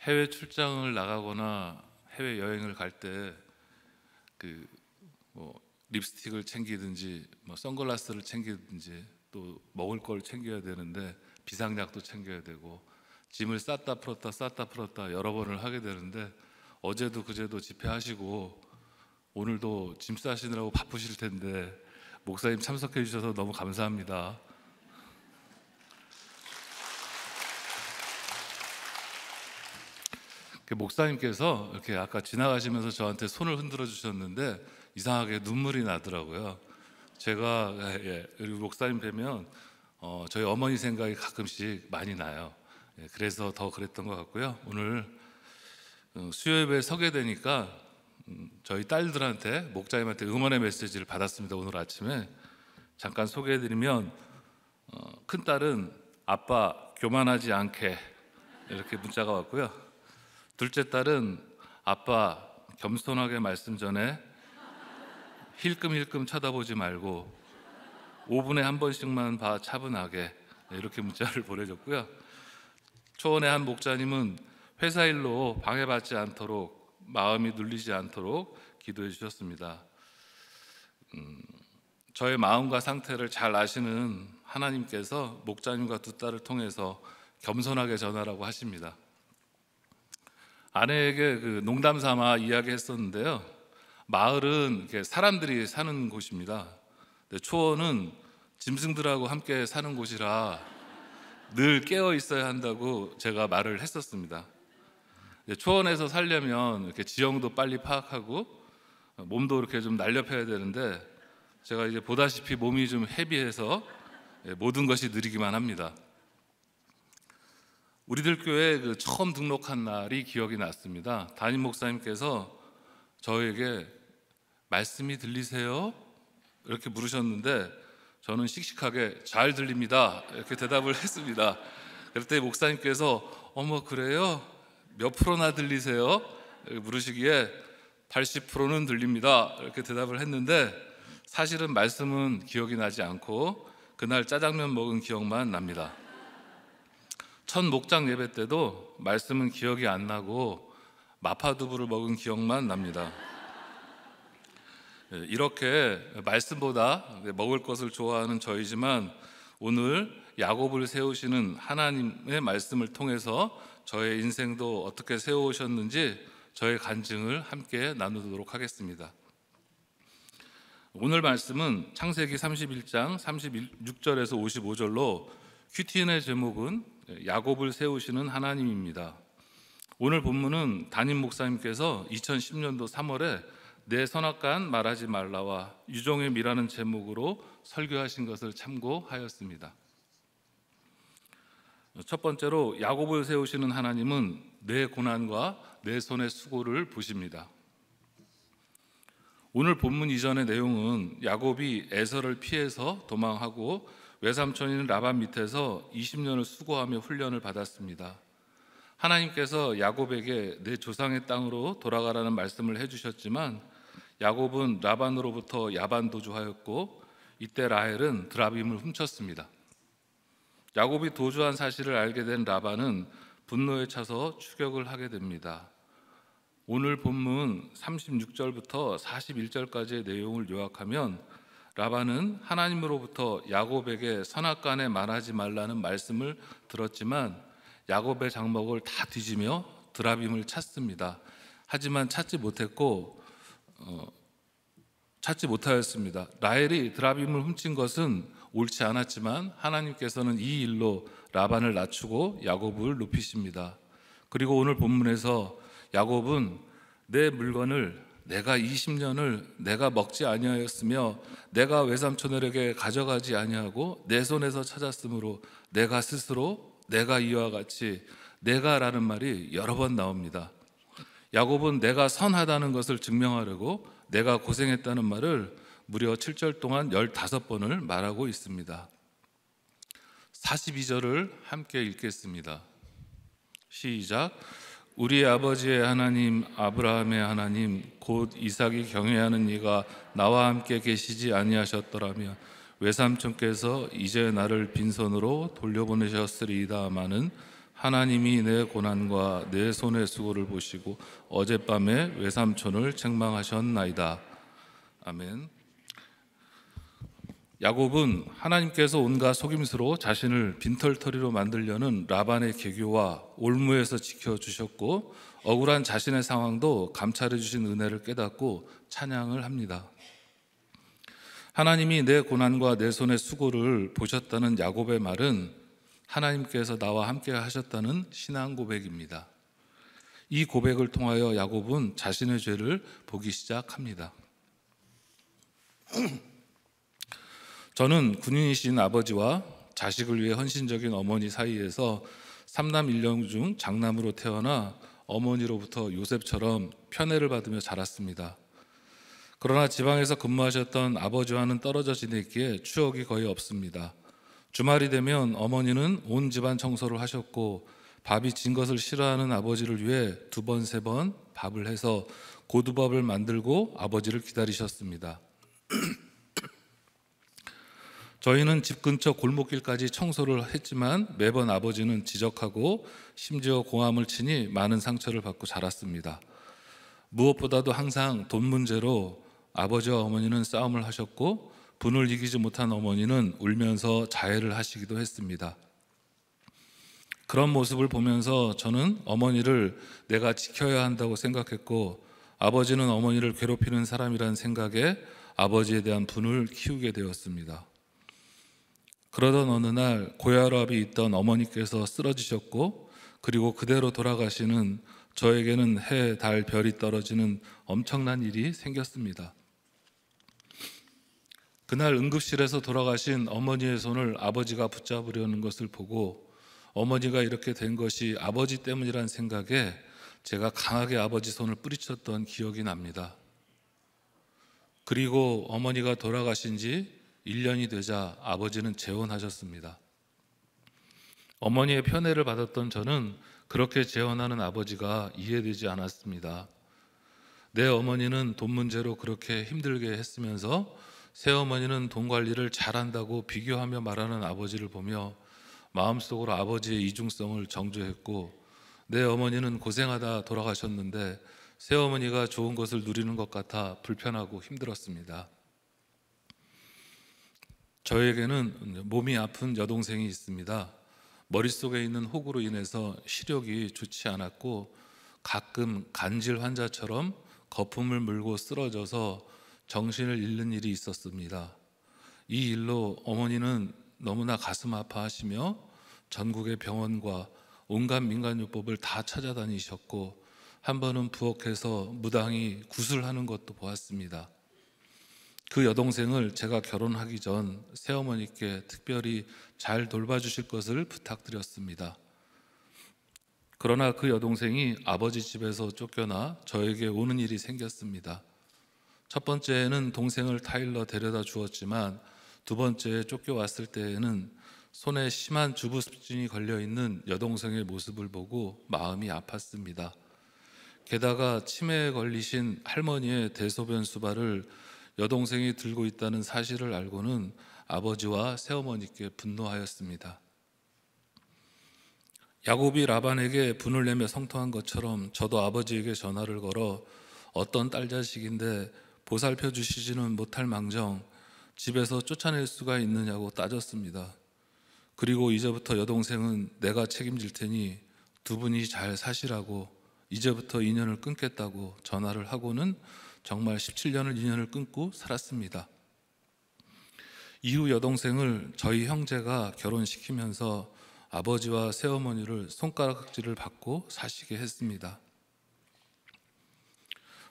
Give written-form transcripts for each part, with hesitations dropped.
해외 출장을 나가거나 해외 여행을 갈 때 립스틱을 챙기든지 선글라스를 챙기든지 또 먹을 걸 챙겨야 되는데 비상약도 챙겨야 되고 짐을 쌌다 풀었다 여러 번을 하게 되는데 어제도 그제도 집회하시고 오늘도 짐 싸시느라고 바쁘실 텐데 목사님 참석해 주셔서 너무 감사합니다. 목사님께서 이렇게 아까 지나가시면서 저한테 손을 흔들어 주셨는데 이상하게 눈물이 나더라고요. 제가 그리고 목사님 뵈면 저희 어머니 생각이 가끔씩 많이 나요. 그래서 더 그랬던 것 같고요. 오늘 수요예배에 서게 되니까 저희 딸들한테 목사님한테 응원의 메시지를 받았습니다. 오늘 아침에 잠깐 소개해드리면 큰 딸은 아빠 교만하지 않게 이렇게 문자가 왔고요. 둘째 딸은 아빠 겸손하게 말씀 전에 힐끔힐끔 쳐다보지 말고 5분에 한 번씩만 봐 차분하게 이렇게 문자를 보내줬고요. 초원의 한 목자님은 회사 일로 방해받지 않도록 마음이 눌리지 않도록 기도해 주셨습니다. 저의 마음과 상태를 잘 아시는 하나님께서 목자님과 두 딸을 통해서 겸손하게 전하라고 하십니다. 아내에게 농담 삼아 이야기했었는데요. 마을은 사람들이 사는 곳입니다. 초원은 짐승들하고 함께 사는 곳이라 늘 깨어 있어야 한다고 제가 말을 했었습니다. 초원에서 살려면 이렇게 지형도 빨리 파악하고 몸도 이렇게 좀 날렵해야 되는데 제가 이제 보다시피 몸이 좀 헤비해서 모든 것이 느리기만 합니다. 우리들 교회 처음 등록한 날이 기억이 났습니다. 담임 목사님께서 저에게 말씀이 들리세요? 이렇게 물으셨는데 저는 씩씩하게 잘 들립니다 이렇게 대답을 했습니다. 그때 목사님께서 어머 그래요? 몇 프로나 들리세요? 이렇게 물으시기에 80%는 들립니다 이렇게 대답을 했는데 사실은 말씀은 기억이 나지 않고 그날 짜장면 먹은 기억만 납니다. 첫 목장 예배 때도 말씀은 기억이 안 나고 마파두부를 먹은 기억만 납니다. 이렇게 말씀보다 먹을 것을 좋아하는 저희지만 오늘 야곱을 세우시는 하나님의 말씀을 통해서 저의 인생도 어떻게 세워오셨는지 저의 간증을 함께 나누도록 하겠습니다. 오늘 말씀은 창세기 31장 36절에서 55절로 큐티인의 제목은 야곱을 세우시는 하나님입니다. 오늘 본문은 담임 목사님께서 2010년도 3월에 내 선악간 말하지 말라와 유종의 미라는 제목으로 설교하신 것을 참고하였습니다. 첫 번째로 야곱을 세우시는 하나님은 내 고난과 내 손의 수고를 보십니다. 오늘 본문 이전의 내용은 야곱이 에서를 피해서 도망하고 외삼촌인 라반 밑에서 20년을 수고하며 훈련을 받았습니다. 하나님께서 야곱에게 내 조상의 땅으로 돌아가라는 말씀을 해주셨지만 야곱은 라반으로부터 야반도주하였고 이때 라헬은 드라빔을 훔쳤습니다. 야곱이 도주한 사실을 알게 된 라반은 분노에 차서 추격을 하게 됩니다. 오늘 본문 36절부터 41절까지의 내용을 요약하면 라반은 하나님으로부터 야곱에게 선악간에 말하지 말라는 말씀을 들었지만 야곱의 장막을 다 뒤지며 드라빔을 찾습니다. 하지만 찾지 못하였습니다. 라헬이 드라빔을 훔친 것은 옳지 않았지만 하나님께서는 이 일로 라반을 낮추고 야곱을 높이십니다. 그리고 오늘 본문에서 야곱은 내 물건을 내가 20년을 내가 먹지 아니하였으며 내가 외삼촌에게 가져가지 아니하고 내 손에서 찾았으므로 내가 스스로 내가 이와 같이 내가라는 말이 여러 번 나옵니다. 야곱은 내가 선하다는 것을 증명하려고 내가 고생했다는 말을 무려 7절 동안 15번을 말하고 있습니다. 42절을 함께 읽겠습니다. 시작. 우리 아버지의 하나님 아브라함의 하나님 곧 이삭이 경외하는 이가 나와 함께 계시지 아니하셨더라면 외삼촌께서 이제 나를 빈손으로 돌려보내셨으리이다마는 하나님이 내 고난과 내 손의 수고를 보시고 어젯밤에 외삼촌을 책망하셨나이다. 아멘. 야곱은 하나님께서 온갖 속임수로 자신을 빈털터리로 만들려는 라반의 계교와 올무에서 지켜주셨고 억울한 자신의 상황도 감찰해 주신 은혜를 깨닫고 찬양을 합니다. 하나님이 내 고난과 내 손의 수고를 보셨다는 야곱의 말은 하나님께서 나와 함께 하셨다는 신앙 고백입니다. 이 고백을 통하여 야곱은 자신의 죄를 보기 시작합니다. 저는 군인이신 아버지와 자식을 위해 헌신적인 어머니 사이에서 3남 1녀 중 장남으로 태어나 어머니로부터 요셉처럼 편애를 받으며 자랐습니다. 그러나 지방에서 근무하셨던 아버지와는 떨어져 지냈기에 추억이 거의 없습니다. 주말이 되면 어머니는 온 집안 청소를 하셨고 밥이 진 것을 싫어하는 아버지를 위해 2번, 3번 밥을 해서 고두밥을 만들고 아버지를 기다리셨습니다. 저희는 집 근처 골목길까지 청소를 했지만 매번 아버지는 지적하고 심지어 고함을 치니 많은 상처를 받고 자랐습니다. 무엇보다도 항상 돈 문제로 아버지와 어머니는 싸움을 하셨고 분을 이기지 못한 어머니는 울면서 자해를 하시기도 했습니다. 그런 모습을 보면서 저는 어머니를 내가 지켜야 한다고 생각했고 아버지는 어머니를 괴롭히는 사람이라는 생각에 아버지에 대한 분을 키우게 되었습니다. 그러던 어느 날 고혈압이 있던 어머니께서 쓰러지셨고 그리고 그대로 돌아가시는 저에게는 해, 달, 별이 떨어지는 엄청난 일이 생겼습니다. 그날 응급실에서 돌아가신 어머니의 손을 아버지가 붙잡으려는 것을 보고 어머니가 이렇게 된 것이 아버지 때문이라는 생각에 제가 강하게 아버지 손을 뿌리쳤던 기억이 납니다. 그리고 어머니가 돌아가신 지 1년이 되자 아버지는 재혼하셨습니다. 어머니의 편애를 받았던 저는 그렇게 재혼하는 아버지가 이해되지 않았습니다. 내 어머니는 돈 문제로 그렇게 힘들게 했으면서 새어머니는 돈 관리를 잘한다고 비교하며 말하는 아버지를 보며 마음속으로 아버지의 이중성을 정죄했고 내 어머니는 고생하다 돌아가셨는데 새어머니가 좋은 것을 누리는 것 같아 불편하고 힘들었습니다. 저에게는 몸이 아픈 여동생이 있습니다. 머릿속에 있는 혹으로 인해서 시력이 좋지 않았고 가끔 간질 환자처럼 거품을 물고 쓰러져서 정신을 잃는 일이 있었습니다. 이 일로 어머니는 너무나 가슴 아파하시며 전국의 병원과 온갖 민간요법을 다 찾아다니셨고 한 번은 부엌에서 무당이 구슬하는 것도 보았습니다. 그 여동생을 제가 결혼하기 전 새어머니께 특별히 잘 돌봐주실 것을 부탁드렸습니다. 그러나 그 여동생이 아버지 집에서 쫓겨나 저에게 오는 일이 생겼습니다. 첫 번째에는 동생을 타일러 데려다 주었지만 두 번째에 쫓겨왔을 때에는 손에 심한 주부습진이 걸려있는 여동생의 모습을 보고 마음이 아팠습니다. 게다가 치매에 걸리신 할머니의 대소변 수발을 여동생이 들고 있다는 사실을 알고는 아버지와 새어머니께 분노하였습니다. 야곱이 라반에게 분을 내며 성토한 것처럼 저도 아버지에게 전화를 걸어 어떤 딸 자식인데 보살펴 주시지는 못할 망정 집에서 쫓아낼 수가 있느냐고 따졌습니다. 그리고 이제부터 여동생은 내가 책임질 테니 두 분이 잘 사시라고 이제부터 인연을 끊겠다고 전화를 하고는 정말 17년을 인연을 끊고 살았습니다. 이후 여동생을 저희 형제가 결혼시키면서 아버지와 새어머니를 손가락질을 받고 사시게 했습니다.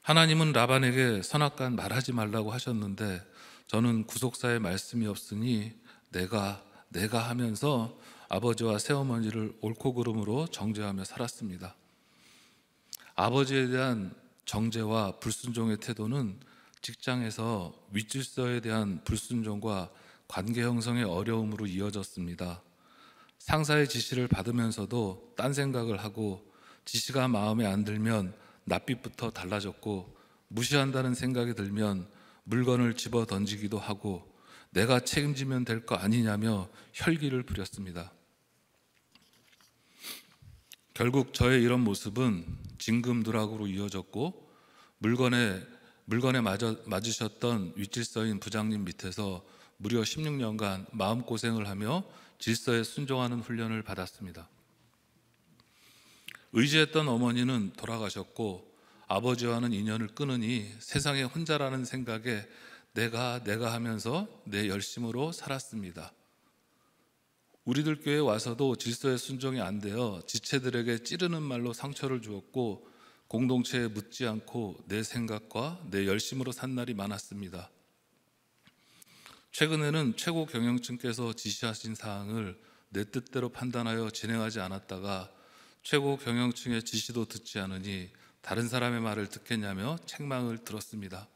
하나님은 라반에게 선악간 말하지 말라고 하셨는데 저는 구속사의 말씀이 없으니 내가 하면서 아버지와 새어머니를 옳고 그름으로 정죄하며 살았습니다. 아버지에 대한 정죄와 불순종의 태도는 직장에서 윗질서에 대한 불순종과 관계 형성의 어려움으로 이어졌습니다. 상사의 지시를 받으면서도 딴 생각을 하고 지시가 마음에 안 들면 낯빛부터 달라졌고 무시한다는 생각이 들면 물건을 집어 던지기도 하고 내가 책임지면 될 거 아니냐며 혈기를 부렸습니다. 결국 저의 이런 모습은 진금누락으로 이어졌고, 물건에 맞으셨던 윗질서인 부장님 밑에서 무려 16년간 마음고생을 하며 질서에 순종하는 훈련을 받았습니다. 의지했던 어머니는 돌아가셨고, 아버지와는 인연을 끊으니 세상에 혼자라는 생각에 내가 하면서 내 열심으로 살았습니다. 우리들 교회에 와서도 질서에 순종이 안 되어 지체들에게 찌르는 말로 상처를 주었고, 공동체에 묻지 않고 내 생각과 내 열심으로 산 날이 많았습니다. 최근에는 최고 경영층께서 지시하신 사항을 내 뜻대로 판단하여 진행하지 않았다가 최고 경영층의 지시도 듣지 않으니 다른 사람의 말을 듣겠냐며 책망을 들었습니다.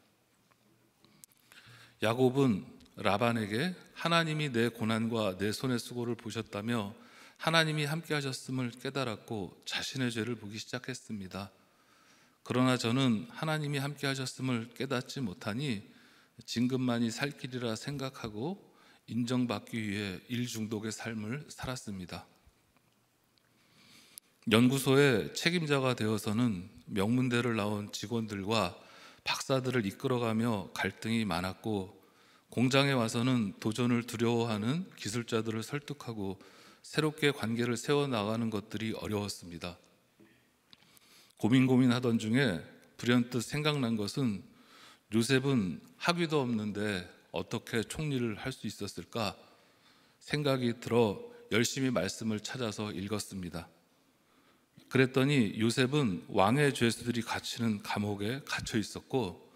야곱은 라반에게 하나님이 내 고난과 내 손의 수고를 보셨다며 하나님이 함께 하셨음을 깨달았고 자신의 죄를 보기 시작했습니다. 그러나 저는 하나님이 함께 하셨음을 깨닫지 못하니 진급만이 살 길이라 생각하고 인정받기 위해 일 중독의 삶을 살았습니다. 연구소의 책임자가 되어서는 명문대를 나온 직원들과 박사들을 이끌어가며 갈등이 많았고, 공장에 와서는 도전을 두려워하는 기술자들을 설득하고 새롭게 관계를 세워나가는 것들이 어려웠습니다. 고민하던 중에 불현듯 생각난 것은 요셉은 학위도 없는데 어떻게 총리를 할 수 있었을까 생각이 들어 열심히 말씀을 찾아서 읽었습니다. 그랬더니 요셉은 왕의 죄수들이 갇히는 감옥에 갇혀 있었고,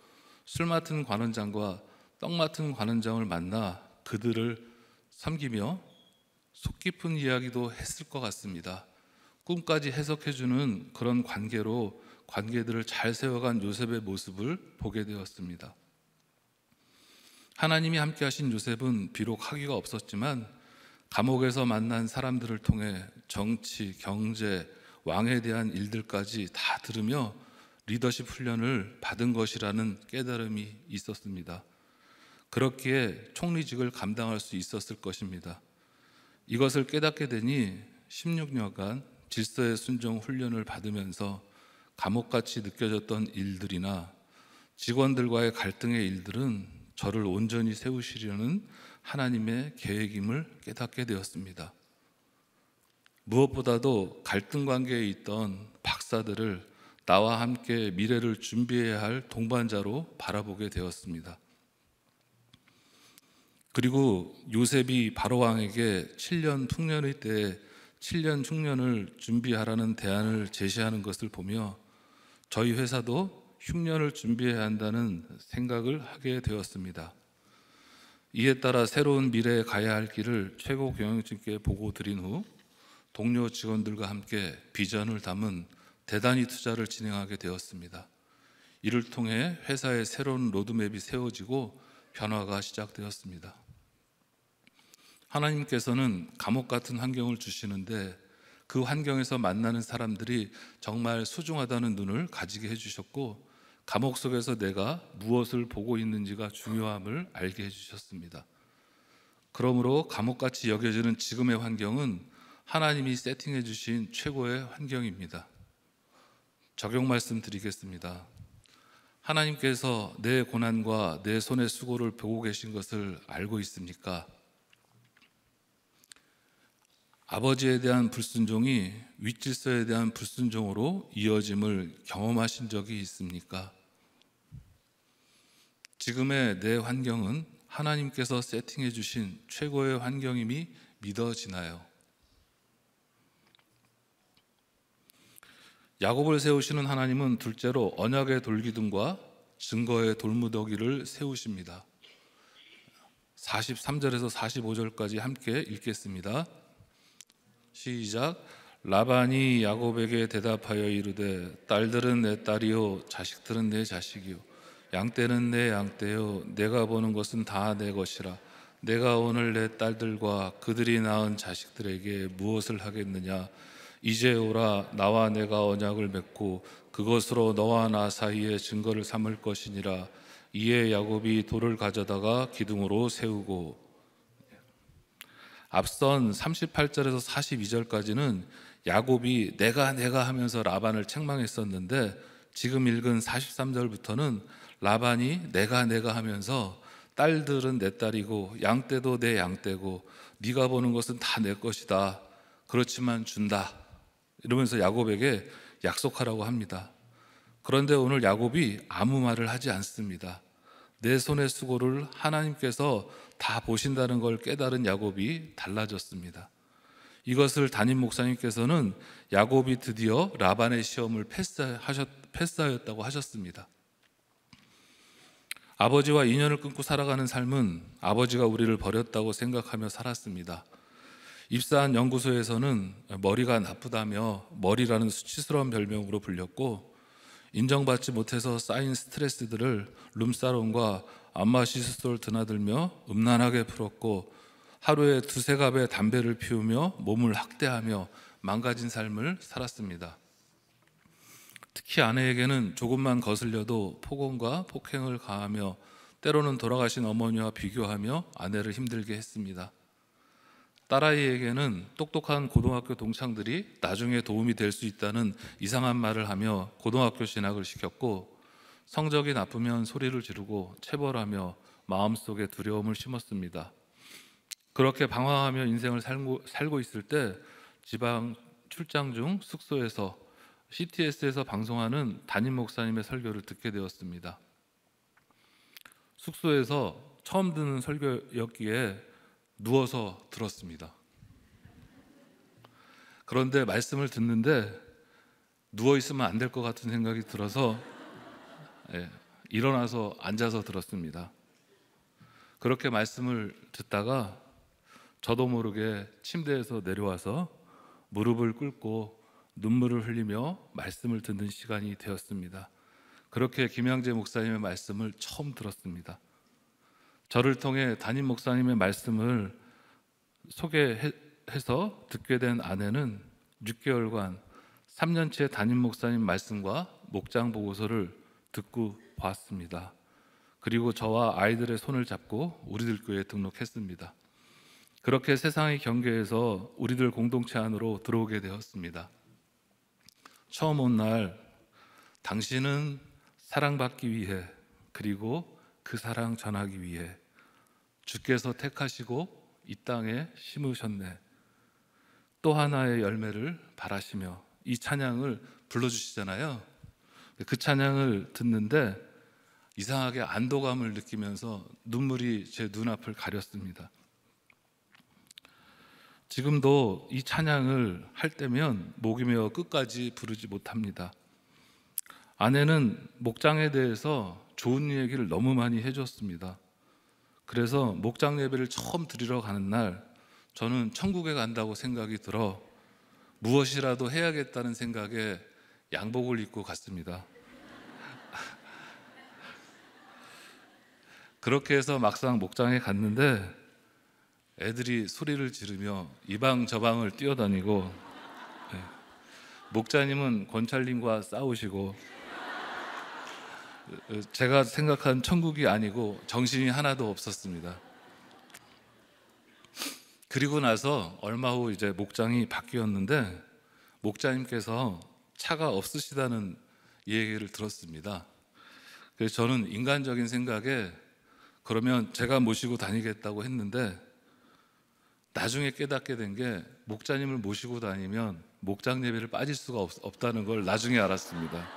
술 맡은 관원장과 떡 맡은 관원장을 만나 그들을 섬기며 속 깊은 이야기도 했을 것 같습니다. 꿈까지 해석해주는 그런 관계로 관계들을 잘 세워간 요셉의 모습을 보게 되었습니다. 하나님이 함께 하신 요셉은 비록 학위가 없었지만 감옥에서 만난 사람들을 통해 정치, 경제, 왕에 대한 일들까지 다 들으며 리더십 훈련을 받은 것이라는 깨달음이 있었습니다. 그렇기에 총리직을 감당할 수 있었을 것입니다. 이것을 깨닫게 되니 16년간 질서의 순종 훈련을 받으면서 감옥같이 느껴졌던 일들이나 직원들과의 갈등의 일들은 저를 온전히 세우시려는 하나님의 계획임을 깨닫게 되었습니다. 무엇보다도 갈등 관계에 있던 박사들을 나와 함께 미래를 준비해야 할 동반자로 바라보게 되었습니다. 그리고 요셉이 바로 왕에게 7년 풍년의 때에 7년 흉년을 준비하라는 대안을 제시하는 것을 보며 저희 회사도 흉년을 준비해야 한다는 생각을 하게 되었습니다. 이에 따라 새로운 미래에 가야 할 길을 최고 경영진께 보고 드린 후 동료 직원들과 함께 비전을 담은 대단히 투자를 진행하게 되었습니다. 이를 통해 회사의 새로운 로드맵이 세워지고 변화가 시작되었습니다. 하나님께서는 감옥 같은 환경을 주시는데 그 환경에서 만나는 사람들이 정말 소중하다는 눈을 가지게 해주셨고, 감옥 속에서 내가 무엇을 보고 있는지가 중요함을 알게 해주셨습니다. 그러므로 감옥같이 여겨지는 지금의 환경은 하나님이 세팅해 주신 최고의 환경입니다. 적용 말씀 드리겠습니다. 하나님께서 내 고난과 내 손의 수고를 보고 계신 것을 알고 있습니까? 아버지에 대한 불순종이 윗질서에 대한 불순종으로 이어짐을 경험하신 적이 있습니까? 지금의 내 환경은 하나님께서 세팅해 주신 최고의 환경임이 믿어지나요? 야곱을 세우시는 하나님은 둘째로 언약의 돌기둥과 증거의 돌무더기를 세우십니다. 43절에서 45절까지 함께 읽겠습니다. 시작. 라반이 야곱에게 대답하여 이르되 딸들은 내 딸이요 자식들은 내 자식이요 양떼는 내 양떼요 내가 보는 것은 다 내 것이라. 내가 오늘 내 딸들과 그들이 낳은 자식들에게 무엇을 하겠느냐. 이제 오라. 나와 내가 언약을 맺고 그것으로 너와 나 사이에 증거를 삼을 것이니라. 이에 야곱이 돌을 가져다가 기둥으로 세우고. 앞선 38절에서 42절까지는 야곱이 내가 하면서 라반을 책망했었는데, 지금 읽은 43절부터는 라반이 내가 하면서 딸들은 내 딸이고 양떼도 내 양떼고 네가 보는 것은 다 내 것이다, 그렇지만 준다, 이러면서 야곱에게 약속하라고 합니다. 그런데 오늘 야곱이 아무 말을 하지 않습니다. 내 손의 수고를 하나님께서 다 보신다는 걸 깨달은 야곱이 달라졌습니다. 이것을 담임 목사님께서는 야곱이 드디어 라반의 시험을 패스하였다고 하셨습니다. 아버지와 인연을 끊고 살아가는 삶은 아버지가 우리를 버렸다고 생각하며 살았습니다. 입사한 연구소에서는 머리가 나쁘다며 머리라는 수치스러운 별명으로 불렸고, 인정받지 못해서 쌓인 스트레스들을 룸사롱과 안마시스소를 드나들며 음란하게 풀었고, 하루에 2-3갑의 담배를 피우며 몸을 학대하며 망가진 삶을 살았습니다. 특히 아내에게는 조금만 거슬려도 폭언과 폭행을 가하며 때로는 돌아가신 어머니와 비교하며 아내를 힘들게 했습니다. 딸아이에게는 똑똑한 고등학교 동창들이 나중에 도움이 될 수 있다는 이상한 말을 하며 고등학교 진학을 시켰고, 성적이 나쁘면 소리를 지르고 체벌하며 마음속에 두려움을 심었습니다. 그렇게 방황하며 인생을 살고 있을 때 지방 출장 중 숙소에서 CTS에서 방송하는 담임 목사님의 설교를 듣게 되었습니다. 숙소에서 처음 듣는 설교였기에 누워서 들었습니다. 그런데 말씀을 듣는데 누워 있으면 안 될 것 같은 생각이 들어서 일어나서 앉아서 들었습니다. 그렇게 말씀을 듣다가 저도 모르게 침대에서 내려와서 무릎을 꿇고 눈물을 흘리며 말씀을 듣는 시간이 되었습니다. 그렇게 김양재 목사님의 말씀을 처음 들었습니다. 저를 통해 담임 목사님의 말씀을 소개해서 듣게 된 아내는 6개월간 3년째 담임 목사님 말씀과 목장 보고서를 듣고 보았습니다. 그리고 저와 아이들의 손을 잡고 우리들 교회에 등록했습니다. 그렇게 세상의 경계에서 우리들 공동체 안으로 들어오게 되었습니다. 처음 온 날, 당신은 사랑받기 위해, 그리고 그 사랑 전하기 위해 주께서 택하시고 이 땅에 심으셨네, 또 하나의 열매를 바라시며, 이 찬양을 불러주시잖아요. 그 찬양을 듣는데 이상하게 안도감을 느끼면서 눈물이 제 눈앞을 가렸습니다. 지금도 이 찬양을 할 때면 목이 메어 끝까지 부르지 못합니다. 아내는 목장에 대해서 좋은 얘기를 너무 많이 해줬습니다. 그래서 목장 예배를 처음 드리러 가는 날, 저는 천국에 간다고 생각이 들어 무엇이라도 해야겠다는 생각에 양복을 입고 갔습니다. 그렇게 해서 막상 목장에 갔는데 애들이 소리를 지르며 이 방 저 방을 뛰어다니고, 목자님은 권찰님과 싸우시고, 제가 생각한 천국이 아니고 정신이 하나도 없었습니다. 그리고 나서 얼마 후 이제 목장이 바뀌었는데 목자님께서 차가 없으시다는 얘기를 들었습니다. 그래서 저는 인간적인 생각에 그러면 제가 모시고 다니겠다고 했는데, 나중에 깨닫게 된 게 목자님을 모시고 다니면 목장 예배를 빠질 수가 없다는 걸 나중에 알았습니다.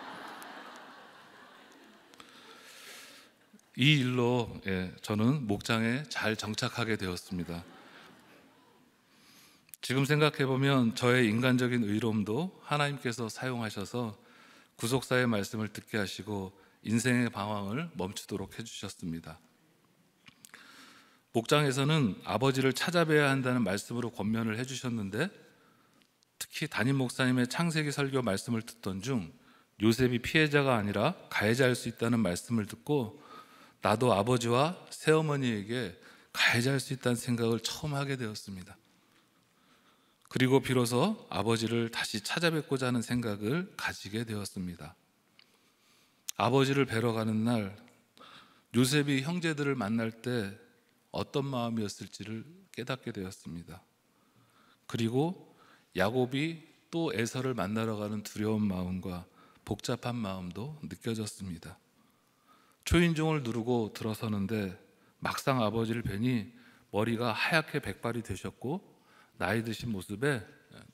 이 일로 저는 목장에 잘 정착하게 되었습니다. 지금 생각해보면 저의 인간적인 의로움도 하나님께서 사용하셔서 구속사의 말씀을 듣게 하시고 인생의 방황을 멈추도록 해주셨습니다. 목장에서는 아버지를 찾아뵈야 한다는 말씀으로 권면을 해주셨는데, 특히 담임 목사님의 창세기 설교 말씀을 듣던 중 요셉이 피해자가 아니라 가해자일 수 있다는 말씀을 듣고 나도 아버지와 새어머니에게 가해자일 수 있다는 생각을 처음 하게 되었습니다. 그리고 비로소 아버지를 다시 찾아뵙고자 하는 생각을 가지게 되었습니다. 아버지를 뵈러 가는 날, 요셉이 형제들을 만날 때 어떤 마음이었을지를 깨닫게 되었습니다. 그리고 야곱이 또 에서를 만나러 가는 두려운 마음과 복잡한 마음도 느껴졌습니다. 초인종을 누르고 들어서는데 막상 아버지를 뵈니 머리가 하얗게 백발이 되셨고 나이 드신 모습에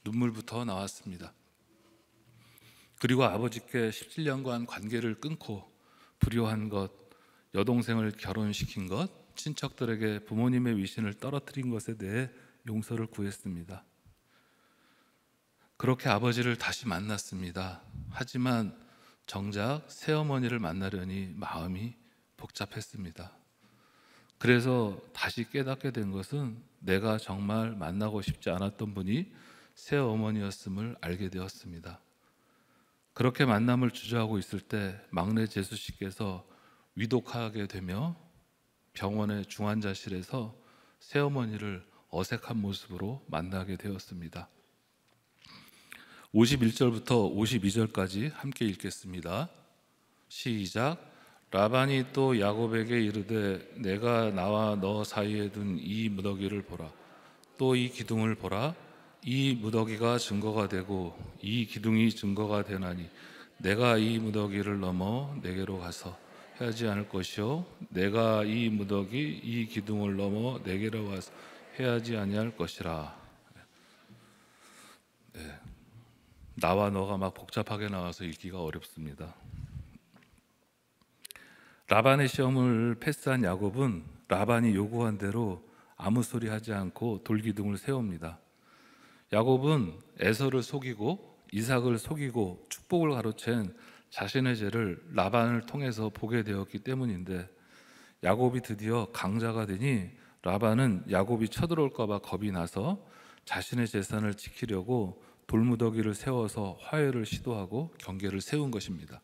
눈물부터 나왔습니다. 그리고 아버지께 17년간 관계를 끊고 불효한 것, 여동생을 결혼시킨 것, 친척들에게 부모님의 위신을 떨어뜨린 것에 대해 용서를 구했습니다. 그렇게 아버지를 다시 만났습니다. 하지만 정작 새어머니를 만나려니 마음이 복잡했습니다. 그래서 다시 깨닫게 된 것은 내가 정말 만나고 싶지 않았던 분이 새어머니였음을 알게 되었습니다. 그렇게 만남을 주저하고 있을 때 막내 재수 씨께서 위독하게 되며 병원의 중환자실에서 새어머니를 어색한 모습으로 만나게 되었습니다. 51절부터 52절까지 함께 읽겠습니다. 시작. 라반이 또 야곱에게 이르되 내가 나와 너 사이에 둔 이 무더기를 보라. 또 이 기둥을 보라. 이 무더기가 증거가 되고 이 기둥이 증거가 되나니 내가 이 무더기를 넘어 내게로 가서 해하지 않을 것이요 내가 이 무더기 이 기둥을 넘어 내게로 가서 해하지 아니할 것이라. 네. 나와 너가 막 복잡하게 나와서 읽기가 어렵습니다. 라반의 시험을 패스한 야곱은 라반이 요구한 대로 아무 소리 하지 않고 돌기둥을 세웁니다. 야곱은 에서를 속이고 이삭을 속이고 축복을 가로챈 자신의 죄를 라반을 통해서 보게 되었기 때문인데 야곱이 드디어 강자가 되니 라반은 야곱이 쳐들어올까 봐 겁이 나서 자신의 재산을 지키려고 돌무더기를 세워서 화해를 시도하고 경계를 세운 것입니다.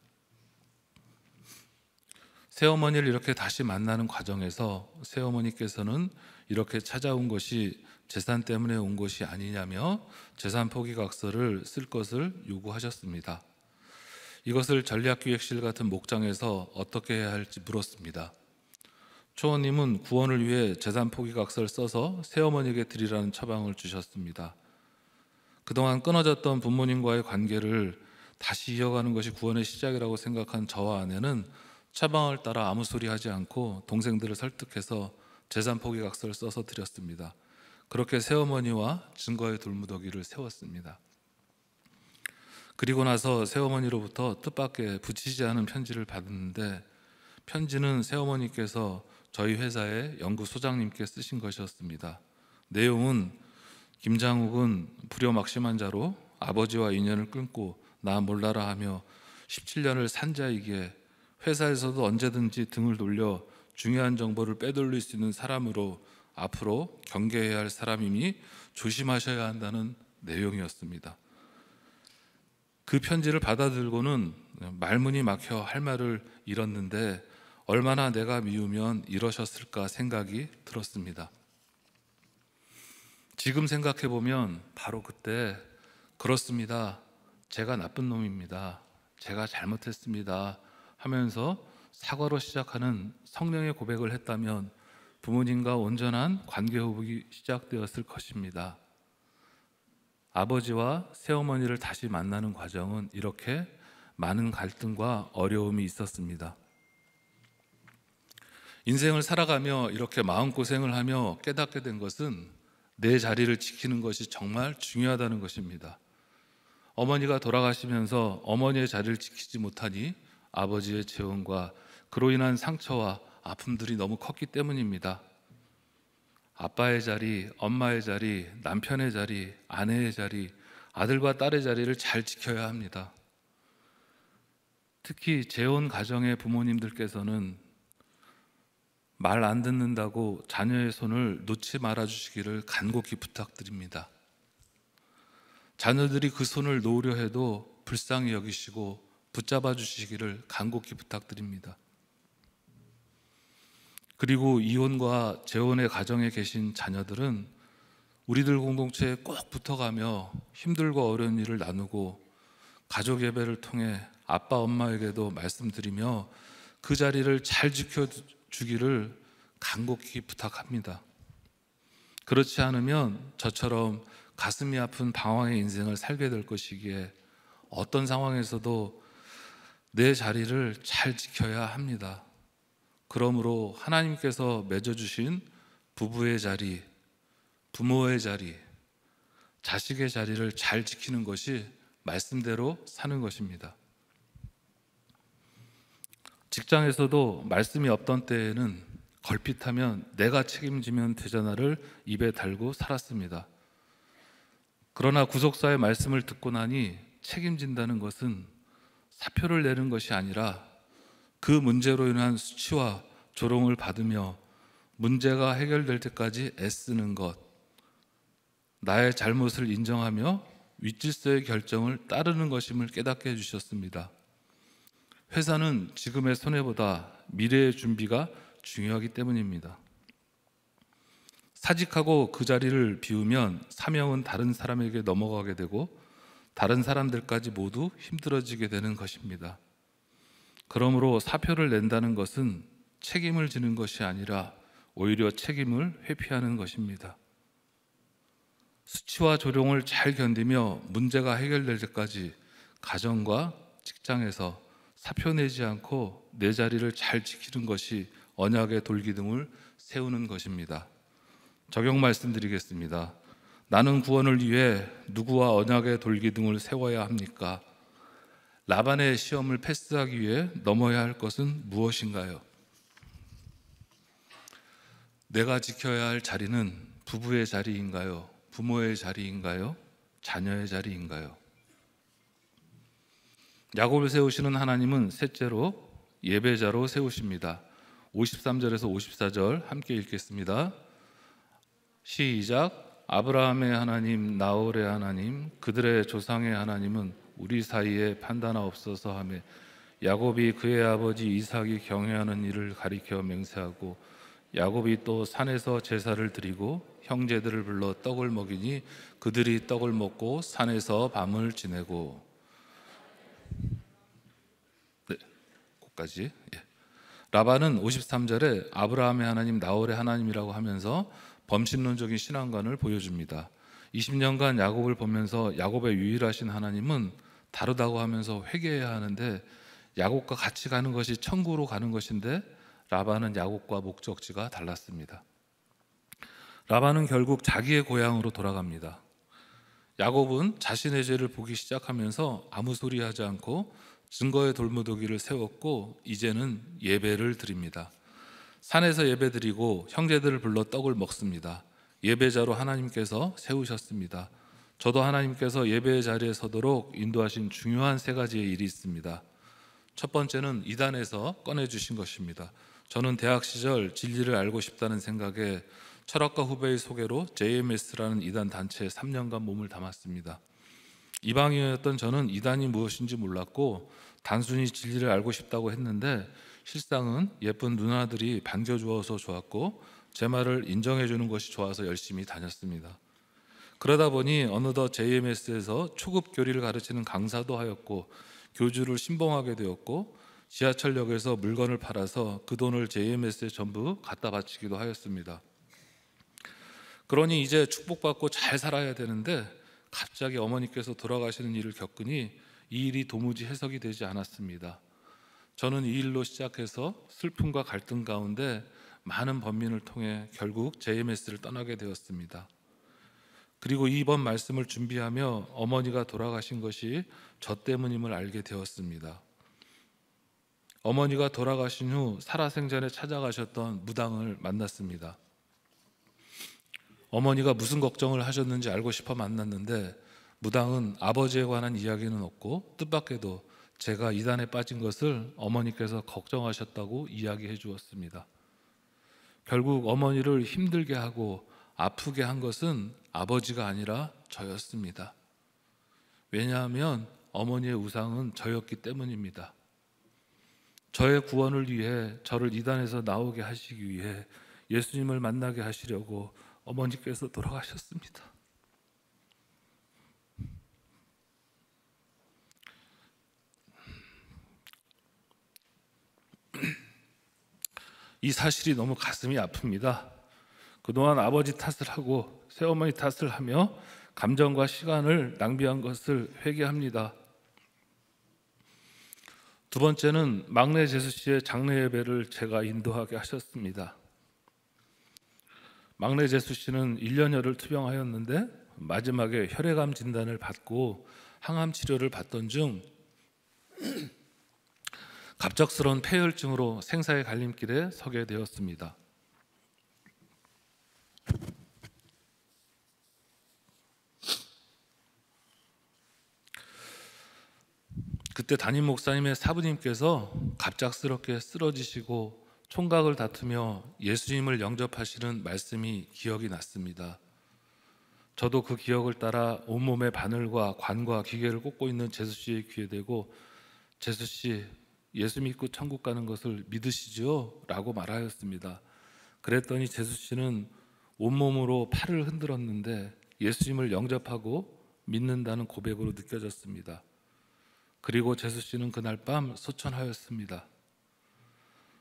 새어머니를 이렇게 다시 만나는 과정에서 새어머니께서는 이렇게 찾아온 것이 재산 때문에 온 것이 아니냐며 재산 포기각서를 쓸 것을 요구하셨습니다. 이것을 전략기획실 같은 목장에서 어떻게 해야 할지 물었습니다. 초원님은 구원을 위해 재산 포기각서를 써서 새어머니에게 드리라는 처방을 주셨습니다. 그동안 끊어졌던 부모님과의 관계를 다시 이어가는 것이 구원의 시작이라고 생각한 저와 아내는 처방을 따라 아무 소리 하지 않고 동생들을 설득해서 재산 포기각서를 써서 드렸습니다. 그렇게 새어머니와 증거의 돌무더기를 세웠습니다. 그리고 나서 새어머니로부터 뜻밖의 붙이지 않은 편지를 받았는데 편지는 새어머니께서 저희 회사의 연구소장님께 쓰신 것이었습니다. 내용은 김장욱은 불효막심한 자로 아버지와 인연을 끊고 나 몰라라 하며 17년을 산 자이기에 회사에서도 언제든지 등을 돌려 중요한 정보를 빼돌릴 수 있는 사람으로 앞으로 경계해야 할 사람이니 조심하셔야 한다는 내용이었습니다. 그 편지를 받아들고는 말문이 막혀 할 말을 잃었는데 얼마나 내가 미우면 이러셨을까 생각이 들었습니다. 지금 생각해 보면 바로 그때 그렇습니다. 제가 나쁜 놈입니다. 제가 잘못했습니다. 하면서 사과로 시작하는 성령의 고백을 했다면 부모님과 온전한 관계 회복이 시작되었을 것입니다. 아버지와 새어머니를 다시 만나는 과정은 이렇게 많은 갈등과 어려움이 있었습니다. 인생을 살아가며 이렇게 마음고생을 하며 깨닫게 된 것은 내 자리를 지키는 것이 정말 중요하다는 것입니다. 어머니가 돌아가시면서 어머니의 자리를 지키지 못하니 아버지의 재혼과 그로 인한 상처와 아픔들이 너무 컸기 때문입니다. 아빠의 자리, 엄마의 자리, 남편의 자리, 아내의 자리, 아들과 딸의 자리를 잘 지켜야 합니다. 특히 재혼 가정의 부모님들께서는 말 안 듣는다고 자녀의 손을 놓지 말아 주시기를 간곡히 부탁드립니다. 자녀들이 그 손을 놓으려 해도 불쌍히 여기시고 붙잡아 주시기를 간곡히 부탁드립니다. 그리고 이혼과 재혼의 가정에 계신 자녀들은 우리들 공동체에 꼭 붙어가며 힘들고 어려운 일을 나누고 가족 예배를 통해 아빠 엄마에게도 말씀드리며 그 자리를 잘 지켜주기를 간곡히 부탁합니다. 그렇지 않으면 저처럼 가슴이 아픈 방황의 인생을 살게 될 것이기에 어떤 상황에서도 내 자리를 잘 지켜야 합니다. 그러므로 하나님께서 맺어주신 부부의 자리, 부모의 자리, 자식의 자리를 잘 지키는 것이 말씀대로 사는 것입니다. 직장에서도 말씀이 없던 때에는 걸핏하면 내가 책임지면 되잖아를 입에 달고 살았습니다. 그러나 구속사의 말씀을 듣고 나니 책임진다는 것은 사표를 내는 것이 아니라 그 문제로 인한 수치와 조롱을 받으며 문제가 해결될 때까지 애쓰는 것, 나의 잘못을 인정하며 윗질서의 결정을 따르는 것임을 깨닫게 해주셨습니다. 회사는 지금의 손해보다 미래의 준비가 중요하기 때문입니다. 사직하고 그 자리를 비우면 사명은 다른 사람에게 넘어가게 되고 다른 사람들까지 모두 힘들어지게 되는 것입니다. 그러므로 사표를 낸다는 것은 책임을 지는 것이 아니라 오히려 책임을 회피하는 것입니다. 수치와 조롱을 잘 견디며 문제가 해결될 때까지 가정과 직장에서 사표 내지 않고 내 자리를 잘 지키는 것이 언약의 돌기둥을 세우는 것입니다. 적용 말씀드리겠습니다. 나는 구원을 위해 누구와 언약의 돌기둥을 세워야 합니까? 라반의 시험을 패스하기 위해 넘어야 할 것은 무엇인가요? 내가 지켜야 할 자리는 부부의 자리인가요? 부모의 자리인가요? 자녀의 자리인가요? 야곱을 세우시는 하나님은 셋째로 예배자로 세우십니다. 53절에서 54절 함께 읽겠습니다. 시작. 아브라함의 하나님, 나홀의 하나님, 그들의 조상의 하나님은 우리 사이에 판단하옵소서 하며 야곱이 그의 아버지 이삭이 경외하는 일을 가리켜 맹세하고 야곱이 또 산에서 제사를 드리고 형제들을 불러 떡을 먹이니 그들이 떡을 먹고 산에서 밤을 지내고. 네, 거기까지. 라반은 53절에 아브라함의 하나님, 나홀의 하나님이라고 하면서 범신론적인 신앙관을 보여줍니다. 20년간 야곱을 보면서 야곱의 유일하신 하나님은 다르다고 하면서 회개해야 하는데 야곱과 같이 가는 것이 천국으로 가는 것인데 라반은 야곱과 목적지가 달랐습니다. 라반은 결국 자기의 고향으로 돌아갑니다. 야곱은 자신의 죄를 보기 시작하면서 아무 소리 하지 않고 증거의 돌무더기를 세웠고 이제는 예배를 드립니다. 산에서 예배드리고 형제들을 불러 떡을 먹습니다. 예배자로 하나님께서 세우셨습니다. 저도 하나님께서 예배의 자리에 서도록 인도하신 중요한 세 가지의 일이 있습니다. 첫 번째는 이단에서 꺼내주신 것입니다. 저는 대학 시절 진리를 알고 싶다는 생각에 철학과 후배의 소개로 JMS라는 이단 단체에 3년간 몸을 담았습니다. 이방인이었던 저는 이단이 무엇인지 몰랐고 단순히 진리를 알고 싶다고 했는데 실상은 예쁜 누나들이 반겨주어서 좋았고 제 말을 인정해 주는 것이 좋아서 열심히 다녔습니다. 그러다 보니 어느덧 JMS에서 초급 교리를 가르치는 강사도 하였고 교주를 신봉하게 되었고 지하철역에서 물건을 팔아서 그 돈을 JMS에 전부 갖다 바치기도 하였습니다. 그러니 이제 축복받고 잘 살아야 되는데 갑자기 어머니께서 돌아가시는 일을 겪으니 이 일이 도무지 해석이 되지 않았습니다. 저는 이 일로 시작해서 슬픔과 갈등 가운데 많은 번민을 통해 결국 JMS를 떠나게 되었습니다. 그리고 이번 말씀을 준비하며 어머니가 돌아가신 것이 저 때문임을 알게 되었습니다. 어머니가 돌아가신 후 살아생전에 찾아가셨던 무당을 만났습니다. 어머니가 무슨 걱정을 하셨는지 알고 싶어 만났는데 무당은 아버지에 관한 이야기는 없고 뜻밖에도 제가 이단에 빠진 것을 어머니께서 걱정하셨다고 이야기해 주었습니다. 결국 어머니를 힘들게 하고 아프게 한 것은 아버지가 아니라 저였습니다. 왜냐하면 어머니의 우상은 저였기 때문입니다. 저의 구원을 위해 저를 이단에서 나오게 하시기 위해 예수님을 만나게 하시려고 어머니께서 돌아가셨습니다. 이 사실이 너무 가슴이 아픕니다. 그동안 아버지 탓을 하고 새어머니 탓을 하며 감정과 시간을 낭비한 것을 회개합니다. 두 번째는 막내 제수 씨의 장례 예배를 제가 인도하게 하셨습니다. 막내 제수 씨는 1년여를 투병하였는데 마지막에 혈액암 진단을 받고 항암 치료를 받던 중 갑작스러운 폐혈증으로 생사의 갈림길에 서게 되었습니다. 그때 담임 목사님의 사부님께서 갑작스럽게 쓰러지시고 총각을 다투며 예수님을 영접하시는 말씀이 기억이 났습니다. 저도 그 기억을 따라 온몸에 바늘과 관과 기계를 꽂고 있는 제수 씨의 귀에 대고 제수 씨, 예수 믿고 천국 가는 것을 믿으시죠? 라고 말하였습니다. 그랬더니 제수 씨는 온몸으로 팔을 흔들었는데 예수님을 영접하고 믿는다는 고백으로 느껴졌습니다. 그리고 제수 씨는 그날 밤 소천하였습니다.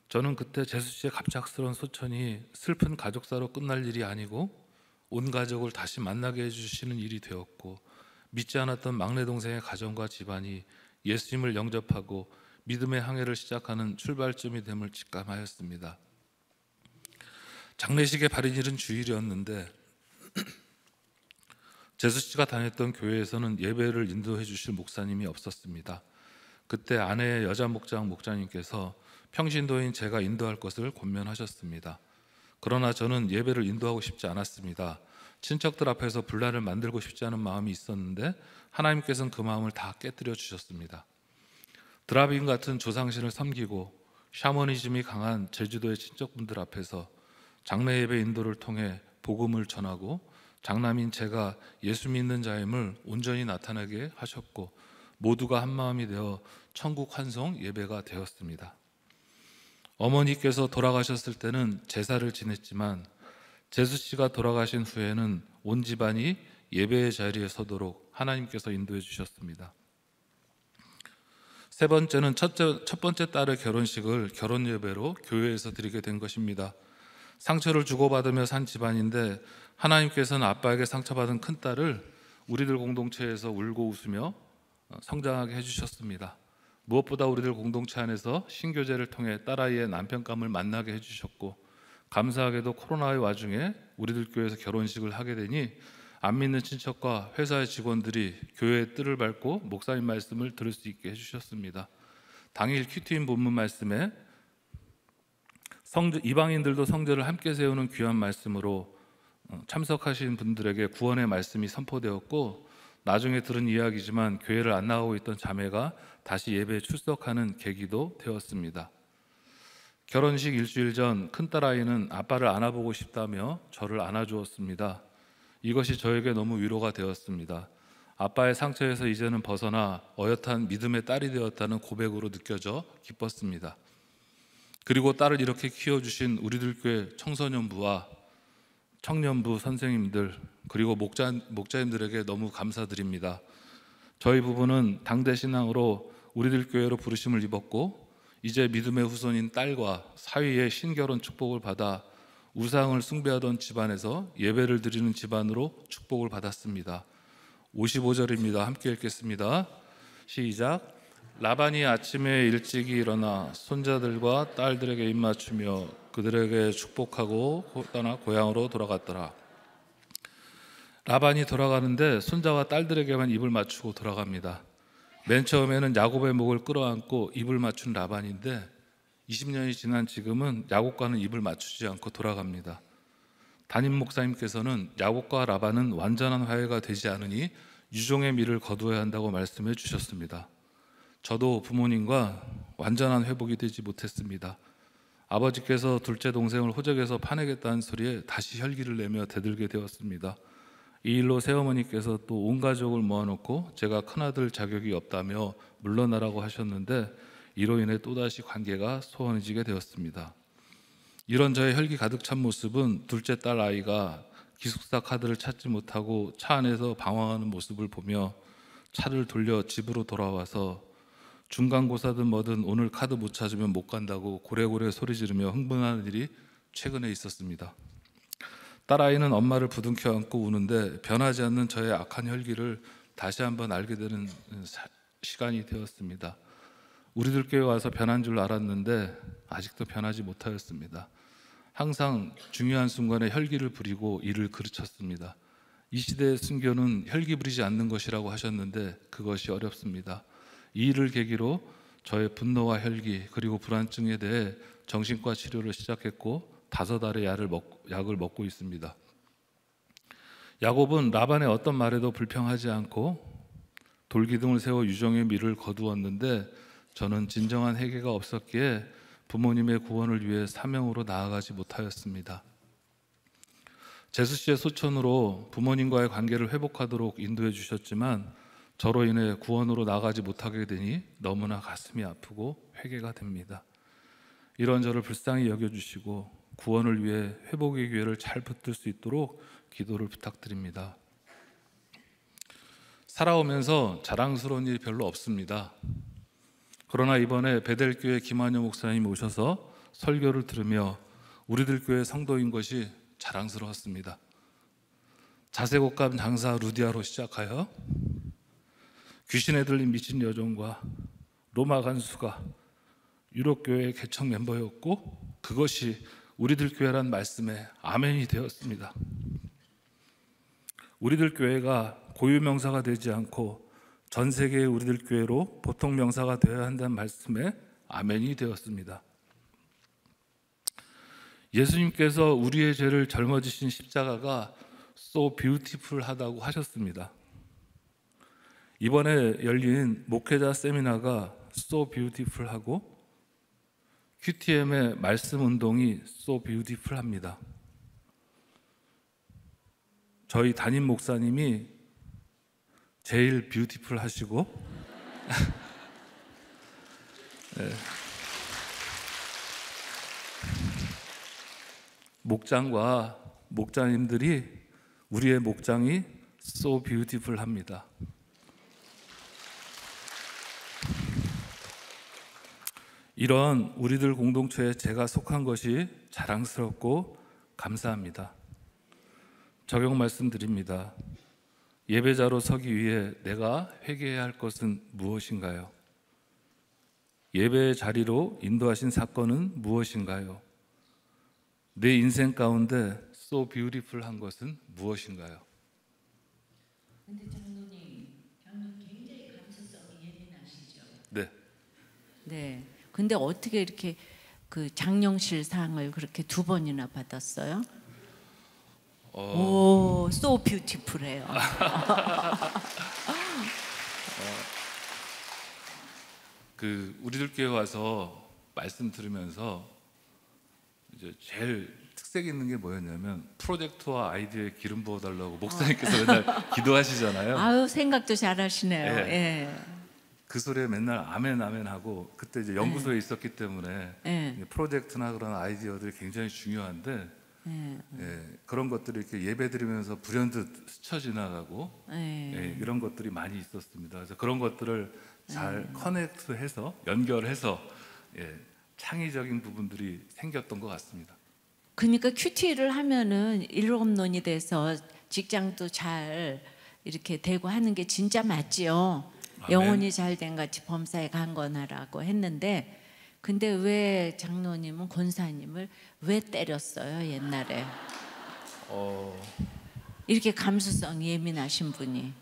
저는 그때 제수 씨의 갑작스러운 소천이 슬픈 가족사로 끝날 일이 아니고 온 가족을 다시 만나게 해주시는 일이 되었고, 믿지 않았던 막내 동생의 가정과 집안이 예수님을 영접하고 믿음의 항해를 시작하는 출발점이 됨을 직감하였습니다. 장례식에 바른 일은 주일이었는데 제수 씨가 다녔던 교회에서는 예배를 인도해 주실 목사님이 없었습니다. 그때 아내의 여자 목장님께서 평신도인 제가 인도할 것을 권면하셨습니다. 그러나 저는 예배를 인도하고 싶지 않았습니다. 친척들 앞에서 분란을 만들고 싶지 않은 마음이 있었는데 하나님께서는 그 마음을 다 깨뜨려 주셨습니다. 드라빈 같은 조상신을 섬기고 샤머니즘이 강한 제주도의 친척분들 앞에서 장례 예배 인도를 통해 복음을 전하고 장남인 제가 예수 믿는 자임을 온전히 나타나게 하셨고, 모두가 한마음이 되어 천국 환송 예배가 되었습니다. 어머니께서 돌아가셨을 때는 제사를 지냈지만 제수 씨가 돌아가신 후에는 온 집안이 예배의 자리에 서도록 하나님께서 인도해 주셨습니다. 세 번째는 첫 번째 딸의 결혼식을 결혼 예배로 교회에서 드리게 된 것입니다. 상처를 주고받으며 산 집안인데 하나님께서는 아빠에게 상처받은 큰딸을 우리들 공동체에서 울고 웃으며 성장하게 해주셨습니다. 무엇보다 우리들 공동체 안에서 신교제를 통해 딸아이의 남편감을 만나게 해주셨고, 감사하게도 코로나의 와중에 우리들 교회에서 결혼식을 하게 되니 안 믿는 친척과 회사의 직원들이 교회의 뜰을 밟고 목사님 말씀을 들을 수 있게 해주셨습니다. 당일 큐티인 본문 말씀에 이방인들도 성전을 함께 세우는 귀한 말씀으로 참석하신 분들에게 구원의 말씀이 선포되었고, 나중에 들은 이야기지만 교회를 안 나가고 있던 자매가 다시 예배에 출석하는 계기도 되었습니다. 결혼식 일주일 전 큰딸아이는 아빠를 안아보고 싶다며 저를 안아주었습니다. 이것이 저에게 너무 위로가 되었습니다. 아빠의 상처에서 이제는 벗어나 어엿한 믿음의 딸이 되었다는 고백으로 느껴져 기뻤습니다. 그리고 딸을 이렇게 키워주신 우리들 교회 청소년부와 청년부 선생님들, 그리고 목자님들에게 너무 감사드립니다. 저희 부부는 당대 신앙으로 우리들 교회로 부르심을 입었고, 이제 믿음의 후손인 딸과 사위의 신결혼 축복을 받아 우상을 숭배하던 집안에서 예배를 드리는 집안으로 축복을 받았습니다. 55절입니다. 함께 읽겠습니다. 시작. 라반이 아침에 일찍이 일어나 손자들과 딸들에게 입맞추며 그들에게 축복하고 떠나 고향으로 돌아갔더라. 라반이 돌아가는데 손자와 딸들에게만 입을 맞추고 돌아갑니다. 맨 처음에는 야곱의 목을 끌어안고 입을 맞춘 라반인데 20년이 지난 지금은 야곱과는 입을 맞추지 않고 돌아갑니다. 담임 목사님께서는 야곱과 라반은 완전한 화해가 되지 않으니 유종의 미를 거두어야 한다고 말씀해 주셨습니다. 저도 부모님과 완전한 회복이 되지 못했습니다. 아버지께서 둘째 동생을 호적에서 파내겠다는 소리에 다시 혈기를 내며 대들게 되었습니다. 이 일로 새어머니께서 또 온 가족을 모아놓고 제가 큰아들 자격이 없다며 물러나라고 하셨는데, 이로 인해 또다시 관계가 소원해지게 되었습니다. 이런 저의 혈기 가득 찬 모습은 둘째 딸 아이가 기숙사 카드를 찾지 못하고 차 안에서 방황하는 모습을 보며 차를 돌려 집으로 돌아와서 중간고사든 뭐든 오늘 카드 못 찾으면 못 간다고 고래고래 소리 지르며 흥분하는 일이 최근에 있었습니다. 딸아이는 엄마를 부둥켜 안고 우는데 변하지 않는 저의 악한 혈기를 다시 한번 알게 되는 시간이 되었습니다. 우리들 교회 와서 변한 줄 알았는데 아직도 변하지 못하였습니다. 항상 중요한 순간에 혈기를 부리고 이를 그르쳤습니다. 이 시대의 순교는 혈기 부리지 않는 것이라고 하셨는데 그것이 어렵습니다. 이 일을 계기로 저의 분노와 혈기 그리고 불안증에 대해 정신과 치료를 시작했고 5알의 약을 먹고 있습니다. 야곱은 라반의 어떤 말에도 불평하지 않고 돌기둥을 세워 유정의 밀을 거두었는데 저는 진정한 회개가 없었기에 부모님의 구원을 위해 사명으로 나아가지 못하였습니다. 재수 씨의 소천으로 부모님과의 관계를 회복하도록 인도해 주셨지만 저로 인해 구원으로 나아가지 못하게 되니 너무나 가슴이 아프고 회개가 됩니다. 이런 저를 불쌍히 여겨주시고 구원을 위해 회복의 기회를 잘 붙들 수 있도록 기도를 부탁드립니다. 살아오면서 자랑스러운 일이 별로 없습니다. 그러나 이번에 베델교회 김한효 목사님이 오셔서 설교를 들으며 우리들 교회 성도인 것이 자랑스러웠습니다. 자색옷감 장사 루디아로 시작하여 귀신에 들린 미친 여종과 로마 간수가 유럽교회의 개척 멤버였고 그것이 우리들 교회란 말씀에 아멘이 되었습니다. 우리들 교회가 고유명사가 되지 않고 전 세계의 우리들 교회로 보통 명사가 되어야 한다는 말씀에 아멘이 되었습니다. 예수님께서 우리의 죄를 짊어지신 십자가가 so beautiful하다고 하셨습니다. 이번에 열린 목회자 세미나가 so beautiful하고 QTM의 말씀 운동이 so beautiful합니다. 저희 담임 목사님이 제일 뷰티풀하시고 네. 목장과 목자님들이 우리의 목장이 so beautiful합니다. 이런 우리들 공동체에 제가 속한 것이 자랑스럽고 감사합니다. 적용 말씀드립니다. 예배자로 서기 위해 내가 회개해야 할 것은 무엇인가요? 예배의 자리로 인도하신 사건은 무엇인가요? 내 인생 가운데 so beautiful한 것은 무엇인가요? 근데 장로님 굉장히 감수성이 예민하시죠? 네. 네. 근데 어떻게 이렇게 그 장영실 상을 그렇게 2번이나 받았어요? 오, so beautiful해요. 그 우리들 교회 와서 말씀 들으면서 이제 제일 특색 있는 게 뭐였냐면 프로젝트와 아이디어에 기름 부어달라고 목사님께서 맨날 기도하시잖아요. 아유, 생각도 잘하시네요. 네. 예. 그 소리에 맨날 아멘 아멘 하고 그때 이제 연구소에 있었기 때문에 프로젝트나 그런 아이디어들이 굉장히 중요한데 그런 것들이 이렇게 예배드리면서 불현듯 스쳐 지나가고 이런 것들이 많이 있었습니다. 그래서 그런 것들을 잘 커넥트해서 연결해서 창의적인 부분들이 생겼던 것 같습니다. 그러니까 큐티를 하면은 일업론이 돼서 직장도 잘 이렇게 되고 하는 게 진짜 맞지요. 아멘. 영혼이 잘된 같이 범사에 강건하라고 했는데, 근데 왜 장로님은 권사님을 왜 때렸어요 옛날에? 이렇게 감수성이 예민하신 분이.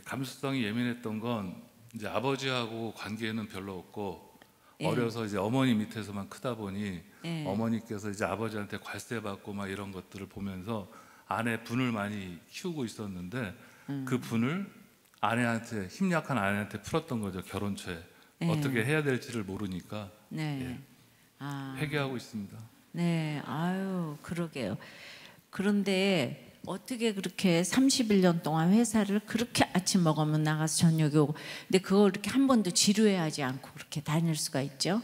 감수성이 예민했던 건 이제 아버지하고 관계는 별로 없고 어려서 이제 어머니 밑에서만 크다 보니 어머니께서 이제 아버지한테 괄세 받고 막 이런 것들을 보면서 아내 분을 많이 키우고 있었는데 그 분을 아내한테 힘약한 아내한테 풀었던 거죠. 결혼 초에 어떻게 해야 될지를 모르니까 회개하고 있습니다. 네, 아유 그러게요. 그런데 어떻게 그렇게 31년 동안 회사를 그렇게 아침 먹으면 나가서 저녁에 오고, 근데 그걸 이렇게 한 번도 지루해하지 않고 그렇게 다닐 수가 있죠?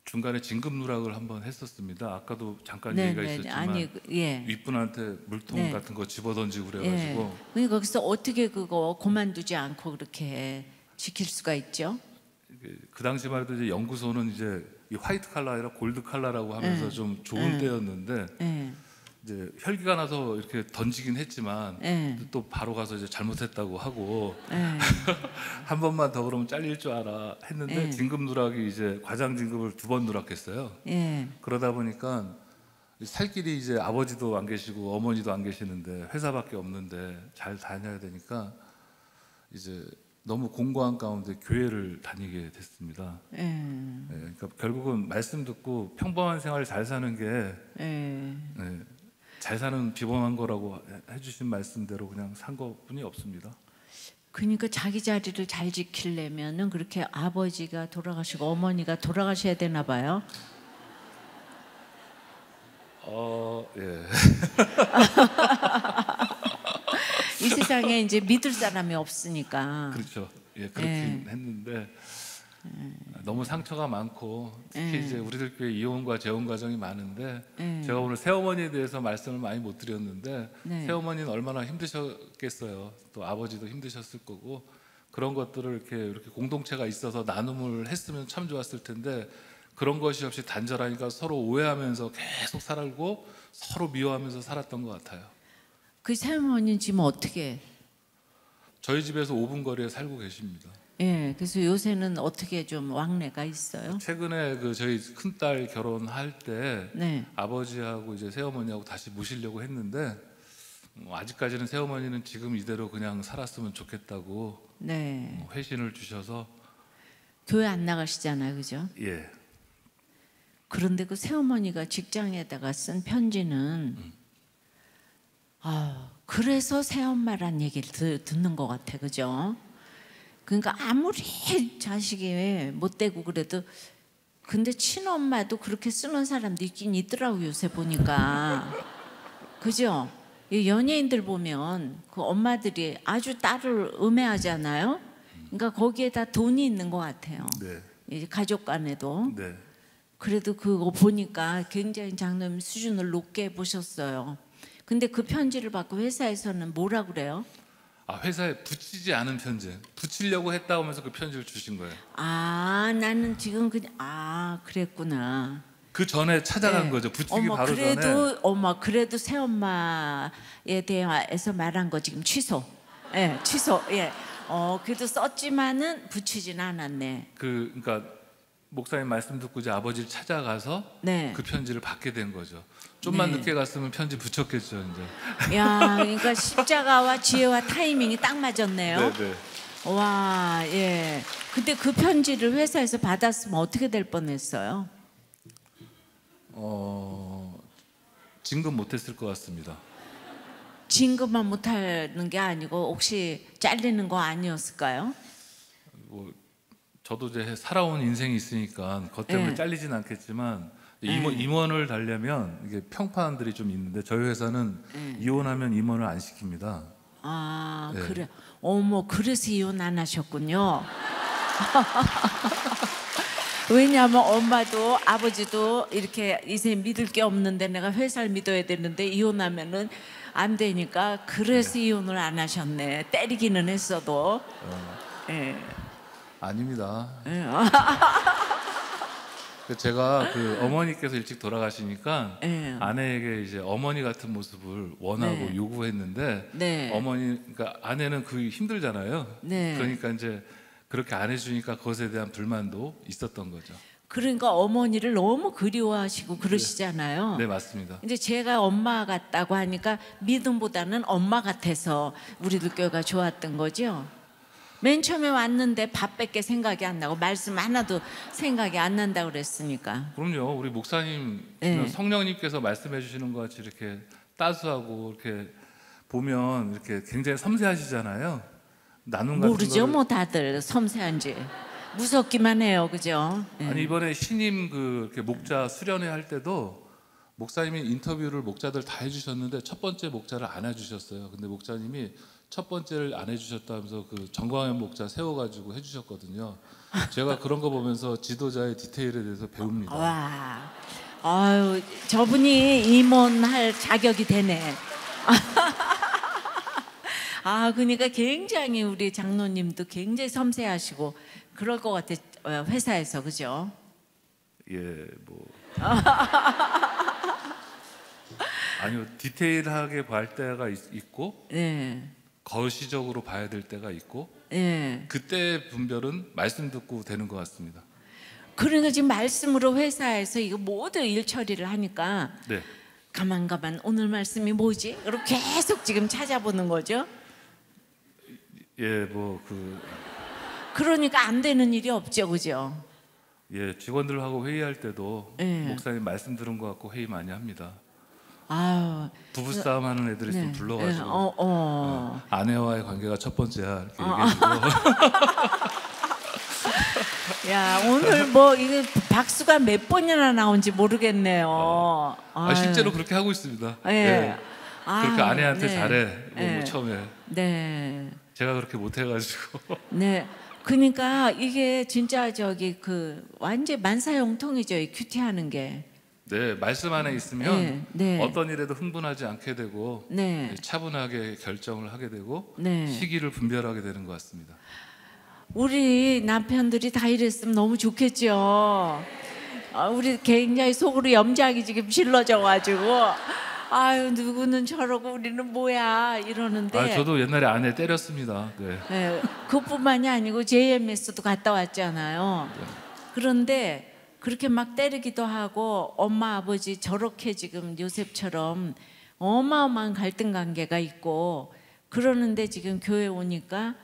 중간에 진급 누락을 한번 했었습니다. 아까도 잠깐 얘기가 있었지만 아니, 윗분한테 물통 같은 거 집어던지고 그래가지고 거기서 어떻게 그거 그만두지 않고 그렇게 지킬 수가 있죠? 그 당시만 해도 이제 연구소는 이제 이 화이트 칼라 아니라 골드 칼라라고 하면서 좀 좋은 때였는데 예. 이제 혈기가 나서 이렇게 던지긴 했지만 예. 또 바로 가서 이제 잘못했다고 하고 예. 한 번만 더 그러면 잘릴 줄 알아 했는데 예. 진급 누락이 이제 과장 진급을 2번 누락했어요. 예. 그러다 보니까 살 길이 이제 아버지도 안 계시고 어머니도 안 계시는데 회사밖에 없는데 잘 다녀야 되니까 이제 너무 공고한 가운데 교회를 다니게 됐습니다. 예. 예, 그러니까 결국은 말씀 듣고 평범한 생활을 잘 사는 게 예. 예, 잘 사는 비범한 거라고 해주신 말씀대로 그냥 산 것뿐이 없습니다. 그러니까 자기 자리를 잘 지키려면은 그렇게 아버지가 돌아가시고 어머니가 돌아가셔야 되나 봐요. 예. 이 세상에 이제 믿을 사람이 없으니까. 그렇죠. 예, 그렇긴 했는데 너무 상처가 많고 특히 이제 우리들 교회 이혼 재혼 과정이 많은데 제가 오늘 새어머니에 대해서 말씀을 많이 못 드렸는데 네. 새어머니는 얼마나 힘드셨겠어요. 또 아버지도 힘드셨을 거고 그런 것들을 이렇게 공동체가 있어서 나눔을 했으면 참 좋았을 텐데 그런 것이 없이 단절하니까 서로 오해하면서 계속 살고 서로 미워하면서 살았던 것 같아요. 그 새어머니는 지금 어떻게? 저희 집에서 5분 거리에 살고 계십니다. 예, 그래서 요새는 어떻게 좀 왕래가 있어요? 최근에 저희 큰딸 결혼할 때 네. 아버지하고 이제 새어머니하고 다시 모시려고 했는데 아직까지는 새어머니는 지금 이대로 그냥 살았으면 좋겠다고 네. 회신을 주셔서 교회 안 나가시잖아요, 그죠? 예. 그런데 그 새어머니가 직장에다가 쓴 편지는 그래서 새엄마란 얘기를 듣는 것 같아, 그죠? 그러니까 아무리 자식이 못되고 그래도 근데 친엄마도 그렇게 쓰는 사람도 있긴 있더라고요, 요새 보니까. 그죠? 이 연예인들 보면 그 엄마들이 아주 딸을 음해하잖아요. 그러니까 거기에다 돈이 있는 것 같아요. 네. 이 가족 간에도. 네. 그래도 그거 보니까 굉장히 장로님 수준을 높게 보셨어요. 근데 그 편지를 받고 회사에서는 뭐라 그래요? 회사에 붙이지 않은 편지. 붙이려고 했다고 하면서 그 편지를 주신 거예요. 나는 지금 그냥 그랬구나. 그 전에 찾아간 거죠. 붙이기 바로 전에. 그래도 새엄마에 대해서 말한 거 지금 취소. 예, 취소. 예. 그래도 썼지만은 붙이진 않았네. 그러니까 목사님 말씀 듣고 이제 아버지를 찾아가서 네. 그 편지를 받게 된 거죠. 좀만 네. 늦게 갔으면 편지 붙였겠죠, 이제. 야, 그러니까 십자가와 지혜와 타이밍이 딱 맞았네요. 네. 와, 예. 근데 그 편지를 회사에서 받았으면 어떻게 될 뻔했어요? 진급 못했을 것 같습니다. 진급만 못하는 게 아니고 혹시 잘리는 거 아니었을까요? 저도 이제 살아온 인생이 있으니까 그것 때문에 네. 잘리진 않겠지만 임원을 달려면 이게 평판들이 좀 있는데 저희 회사는 이혼하면 임원을 안 시킵니다. 네. 그래. 그래서 이혼 안 하셨군요. 왜냐하면 엄마도 아버지도 이렇게 이제 믿을 게 없는데 내가 회사를 믿어야 되는데 이혼하면은 안 되니까 그래서 이혼을 안 하셨네. 때리기는 했어도. 예. 아닙니다. 예. 제가 어머니께서 일찍 돌아가시니까 예. 아내에게 이제 어머니 같은 모습을 원하고 네. 요구했는데 네. 그러니까 아내는 힘들잖아요. 네. 그러니까 이제 그렇게 안 해주니까 그것에 대한 불만도 있었던 거죠. 그러니까 어머니를 너무 그리워하시고 그러시잖아요. 네, 맞습니다. 이제 제가 엄마 같다고 하니까 믿음보다는 엄마 같아서 우리들 교회가 좋았던 거죠. 맨 처음에 왔는데 밥밖에 생각이 안 나고 말씀 하나도 생각이 안 난다고 그랬으니까. 그럼요. 우리 목사님 네. 성령님께서 말씀해 주시는 것 같이 이렇게 따스하고 이렇게 보면 이렇게 굉장히 섬세하시잖아요. 나눔 같은 모르죠, 거를. 뭐 다들 섬세한지. 무섭기만 해요, 그죠? 예. 아니 이번에 신임 이렇게 목자 수련회 할 때도 목사님이 인터뷰를 목자들 다 해주셨는데 첫 번째 목자를 안 해주셨어요. 근데 목사님이 첫 번째를 안 해주셨다면서 정광현 목자 세워가지고 해주셨거든요. 제가 그런 거 보면서 지도자의 디테일에 대해서 배웁니다. 와, 저분이 임원할 자격이 되네. 아, 그러니까 굉장히 우리 장로님도 굉장히 섬세하시고 그럴 것 같아. 회사에서 그죠? 예, 뭐 아니요, 디테일하게 볼 때가 있고 네, 거시적으로 봐야 될 때가 있고 네. 그때 분별은 말씀 듣고 되는 것 같습니다. 그러니까 지금 말씀으로 회사에서 이거 모든 일 처리를 하니까 네, 가만 오늘 말씀이 뭐지? 그렇게 계속 지금 찾아보는 거죠. 예, 뭐 그러니까 안 되는 일이 없죠, 그죠? 예, 직원들하고 회의할 때도 예. 목사님 말씀 들은 것 같고 회의 많이 합니다. 아유, 부부싸움 하는 애들이 좀 네. 불러가지고 아내와의 관계가 첫 번째야 이렇게 얘기해주고 야, 오늘 뭐 이게 박수가 몇 번이나 나온지 모르겠네요. 실제로 그렇게 하고 있습니다. 예. 예. 그렇게 아내한테 네. 잘해 뭐 네. 처음에 네. 제가 그렇게 못해가지고 네. 그러니까 이게 진짜 저기 완전 만사형통이죠. 이 큐티하는 게. 네, 말씀 안에 있으면 네, 네. 어떤 일에도 흥분하지 않게 되고 네. 차분하게 결정을 하게 되고 네. 시기를 분별하게 되는 것 같습니다. 우리 남편들이 다 이랬으면 너무 좋겠죠. 우리 굉장히 속으로 염장이 지금 질러져 가지고 아유 누구는 저러고 우리는 뭐야 이러는데 저도 옛날에 아내 때렸습니다. 네. 네, 그뿐만이 아니고 JMS도 갔다 왔잖아요. 그런데 그렇게 막 때리기도 하고 엄마 아버지 저렇게 지금 요셉처럼 어마어마한 갈등 관계가 있고 그러는데 지금 교회 오니까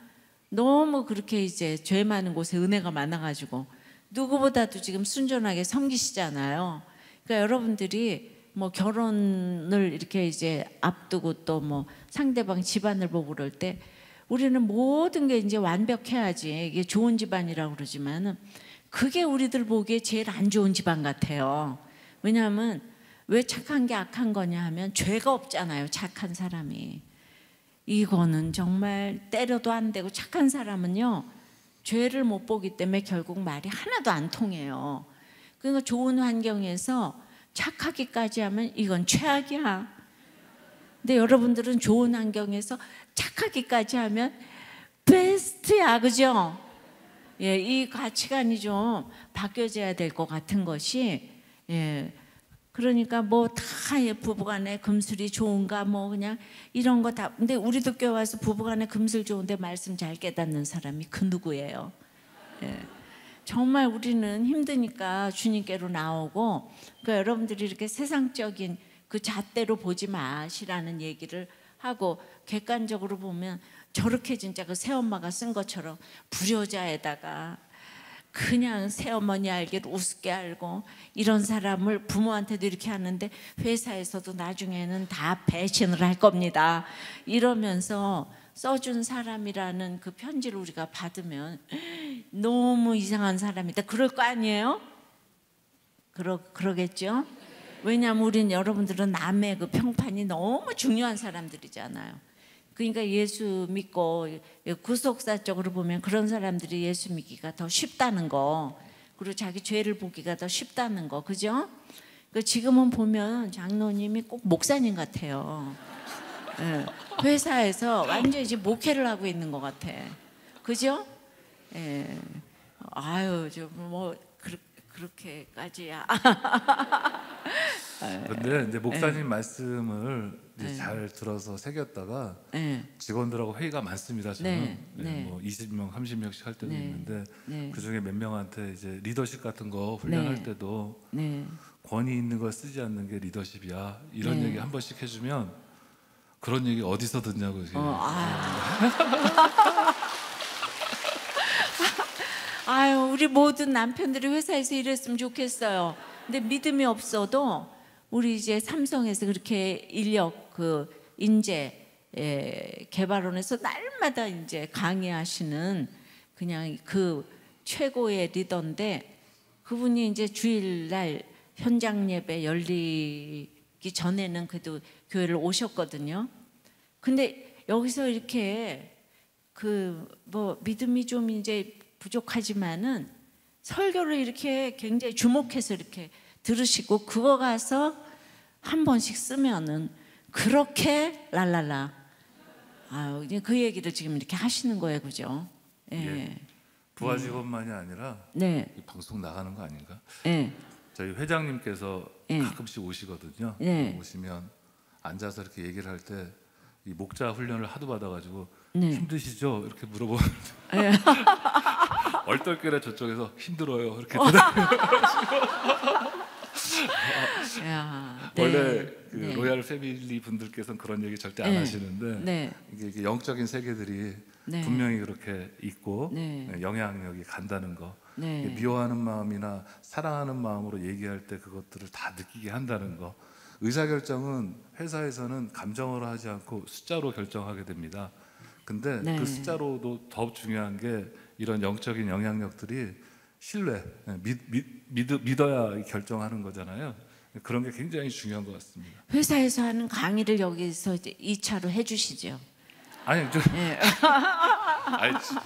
너무 그렇게 이제 죄 많은 곳에 은혜가 많아가지고 누구보다도 지금 순전하게 섬기시잖아요. 그러니까 여러분들이 뭐 결혼을 이렇게 이제 앞두고 또 뭐 상대방 집안을 보고 그럴 때 우리는 모든 게 이제 완벽해야지 이게 좋은 집안이라고 그러지만은 그게 우리들 보기에 제일 안 좋은 집안 같아요. 왜냐하면 왜 착한 게 악한 거냐 하면 죄가 없잖아요. 착한 사람이. 이거는 정말 때려도 안 되고 착한 사람은요. 죄를 못 보기 때문에 결국 말이 하나도 안 통해요. 그러니까 좋은 환경에서 착하기까지 하면 이건 최악이야. 근데 여러분들은 좋은 환경에서 착하기까지 하면 베스트야. 그죠? 예, 이 가치관이 좀 바뀌어져야 될 것 같은 것이 예. 그러니까 뭐 다 부부간에 금슬이 좋은가 뭐 그냥 이런 거 다. 근데 우리도 교회 와서 부부간에 금슬 좋은데 말씀 잘 깨닫는 사람이 그 누구예요? 예. 정말 우리는 힘드니까 주님께로 나오고 그러니까 여러분들이 이렇게 세상적인 그 잣대로 보지 마시라는 얘기를 하고 객관적으로 보면 저렇게 진짜 그 새엄마가 쓴 것처럼 불효자에다가 그냥 새어머니 알기를 우습게 알고 이런 사람을 부모한테도 이렇게 하는데 회사에서도 나중에는 다 배신을 할 겁니다. 이러면서 써준 사람이라는 그 편지를 우리가 받으면 너무 이상한 사람이다. 그럴 거 아니에요? 그러겠죠? 왜냐하면 우린 여러분들은 남의 그 평판이 너무 중요한 사람들이잖아요. 그러니까 예수 믿고 구속사적으로 보면 그런 사람들이 예수 믿기가 더 쉽다는 거, 그리고 자기 죄를 보기가 더 쉽다는 거, 그죠? 지금은 보면 장로님이 꼭 목사님 같아요. 예, 회사에서 완전히 이제 목회를 하고 있는 것 같아, 그죠? 예. 아유, 좀 뭐 그렇게까지야. 근데 이제 목사님 말씀을 이제 잘 들어서 새겼다가 직원들하고 회의가 많습니다. 저는 뭐 20명, 30명씩 할 때도 있는데 그 중에 몇 명한테 이제 리더십 같은 거 훈련할 때도 권위 있는 걸 쓰지 않는 게 리더십이야. 이런 얘기 한 번씩 해주면 그런 얘기 어디서 듣냐고. 아유, 우리 모든 남편들이 회사에서 일했으면 좋겠어요. 근데 믿음이 없어도 우리 이제 삼성에서 그렇게 인력 인재 개발원에서 날마다 이제 강의하시는 그냥 그 최고의 리더인데 그분이 이제 주일날 현장 예배 열리기 전에는 그래도 교회를 오셨거든요. 근데 여기서 이렇게 뭐 믿음이 좀 이제 부족하지만은 설교를 이렇게 굉장히 주목해서 이렇게 들으시고 그거 가서 한 번씩 쓰면은 그렇게 랄랄라 아유, 이제 그 얘기를 지금 이렇게 하시는 거예요, 그죠? 예. 예. 부하 직원만이 아니라 네. 이 방송 나가는 거 아닌가? 예. 저희 회장님께서 예. 가끔씩 오시거든요. 네. 오시면 앉아서 이렇게 얘기를 할 때 이 목자 훈련을 하도 받아가지고 네. 힘드시죠? 이렇게 물어보는데 예. 얼떨결에 저쪽에서 힘들어요. 이렇게 대답해요. 야, 네. 원래 그 네. 로얄 패밀리 분들께서는 그런 얘기 절대 안 네. 하시는데 네. 이게 영적인 세계들이 네. 분명히 그렇게 있고 네. 영향력이 간다는 거. 네. 미워하는 마음이나 사랑하는 마음으로 얘기할 때 그것들을 다 느끼게 한다는 거. 의사결정은 회사에서는 감정으로 하지 않고 숫자로 결정하게 됩니다. 근데 네. 그 숫자로도 더 중요한 게 이런 영적인 영향력들이 신뢰, 믿어야 결정하는 거잖아요. 그런 게 굉장히 중요한 것 같습니다. 회사에서 하는 강의를 여기서 이제 2차로 해주시죠. 아니, 예.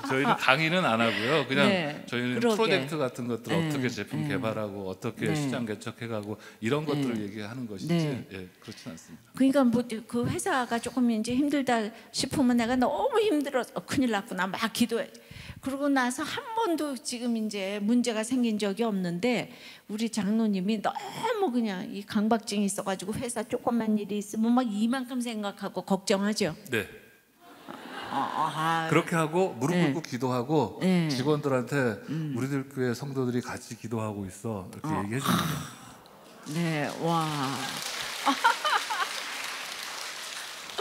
저희는 강의는 안 하고요. 그냥 네, 저희는 그러게. 프로젝트 같은 것들 네, 어떻게 제품 네. 개발하고 어떻게 네. 시장 개척해가고 이런 것들을 얘기하는 것이지 네. 예, 그렇진 않습니다. 그러니까 뭐 그 회사가 조금 이제 힘들다 싶으면 내가 너무 힘들어서 큰일 났구나 막 기도해. 그러고 나서 한 번도 지금 이제 문제가 생긴 적이 없는데 우리 장로님이 너무 그냥 이 강박증이 있어가지고 회사 조금만 일이 있으면 막 이만큼 생각하고 걱정하죠. 네. 아, 그렇게 하고 무릎 네. 꿇고 기도하고 네. 직원들한테 우리들 교회 성도들이 같이 기도하고 있어 이렇게 얘기해 줍니다. 네, 와,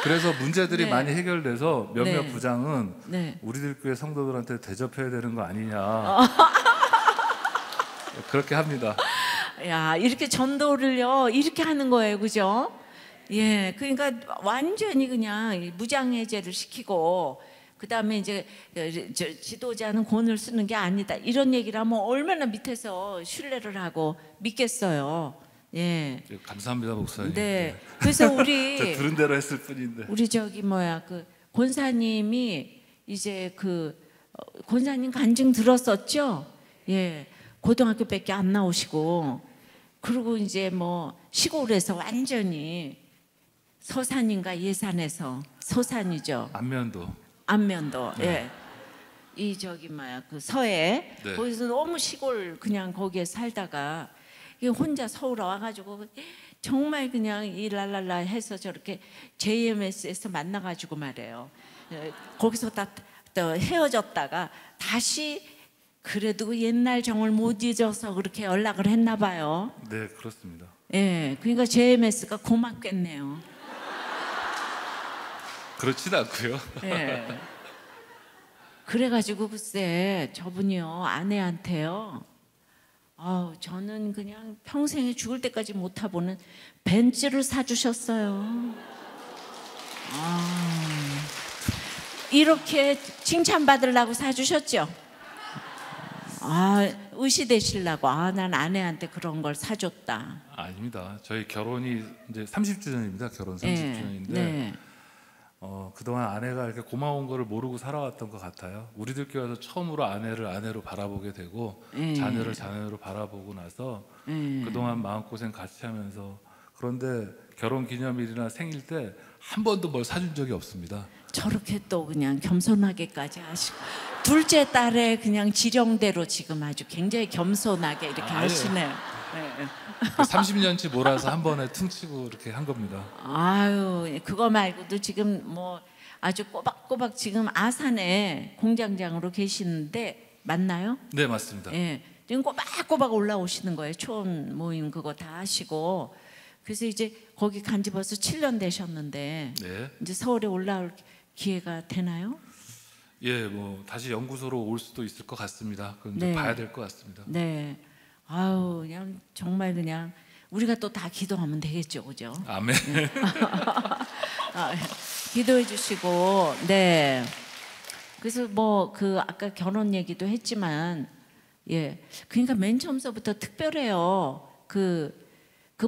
그래서 문제들이 네. 많이 해결돼서 몇몇 네. 부장은 네. 우리들 교회 성도들한테 대접해야 되는 거 아니냐 그렇게 합니다. 야 이렇게 전도를요 이렇게 하는 거예요, 그죠? 예, 그러니까 완전히 그냥 무장해제를 시키고 그 다음에 이제 지도자는 권을 쓰는 게 아니다 이런 얘기를 하면 얼마나 밑에서 신뢰를 하고 믿겠어요. 예, 예, 감사합니다 목사님. 네. 그래서 저 우리 들은 대로 했을 뿐인데. 우리 저기 뭐야 그 권사님이 이제 그 권사님 간증 들었었죠? 예, 고등학교밖에 안 나오시고 그리고 이제 뭐 시골에서 완전히 서산인가 예산에서 서산이죠. 안면도 네. 예. 이 저기 뭐야 그 서해 네. 거기서 너무 시골 그냥 거기에 살다가 이게 혼자 서울 와가지고 정말 그냥 이 랄랄라 해서 저렇게 JMS에서 만나가지고 말해요. 예, 거기서 또 헤어졌다가 다시 그래도 옛날 정을 못 잊어서 그렇게 연락을 했나 봐요. 네 그렇습니다. 예, 그러니까 JMS가 고맙겠네요. 그렇진 않고요. 예. 그래가지고 글쎄 저분이요 아내한테요. 저는 그냥 평생에 죽을 때까지 못 타보는 벤츠를 사주셨어요. 이렇게 칭찬받으려고 사주셨죠. 의시되시려고 난 아내한테 그런 걸 사줬다. 아닙니다. 저희 결혼이 이제 30주년입니다. 결혼 30주년인데 네. 그동안 아내가 이렇게 고마운 거를 모르고 살아왔던 것 같아요. 우리들 교회에서 처음으로 아내를 아내로 바라보게 되고 자녀를 자녀로 바라보고 나서 그동안 마음고생 같이 하면서 그런데 결혼 기념일이나 생일 때 한 번도 뭘 사준 적이 없습니다. 저렇게 또 그냥 겸손하게까지 하시고 둘째 딸의 그냥 지령대로 지금 아주 굉장히 겸손하게 이렇게 하시네요. 네. 30년치 몰아서 한 번에 퉁치고 이렇게 한 겁니다. 그거 말고도 지금 뭐 아주 꼬박꼬박 지금 아산에 공장장으로 계시는데 맞나요? 네 맞습니다. 예, 지금 꼬박꼬박 올라오시는 거예요. 초원 모임 그거 다 하시고 그래서 이제 거기 간지 벌써 7년 되셨는데 네. 이제 서울에 올라올 기회가 되나요? 예, 뭐 다시 연구소로 올 수도 있을 것 같습니다. 그건 이제 네. 봐야 될 것 같습니다. 네. 그냥 정말 그냥 우리가 또 다 기도하면 되겠죠, 그죠? 아멘. 기도해 주시고, 네. 그래서 뭐 그 아까 결혼 얘기도 했지만, 예, 그러니까 맨 처음서부터 특별해요. 그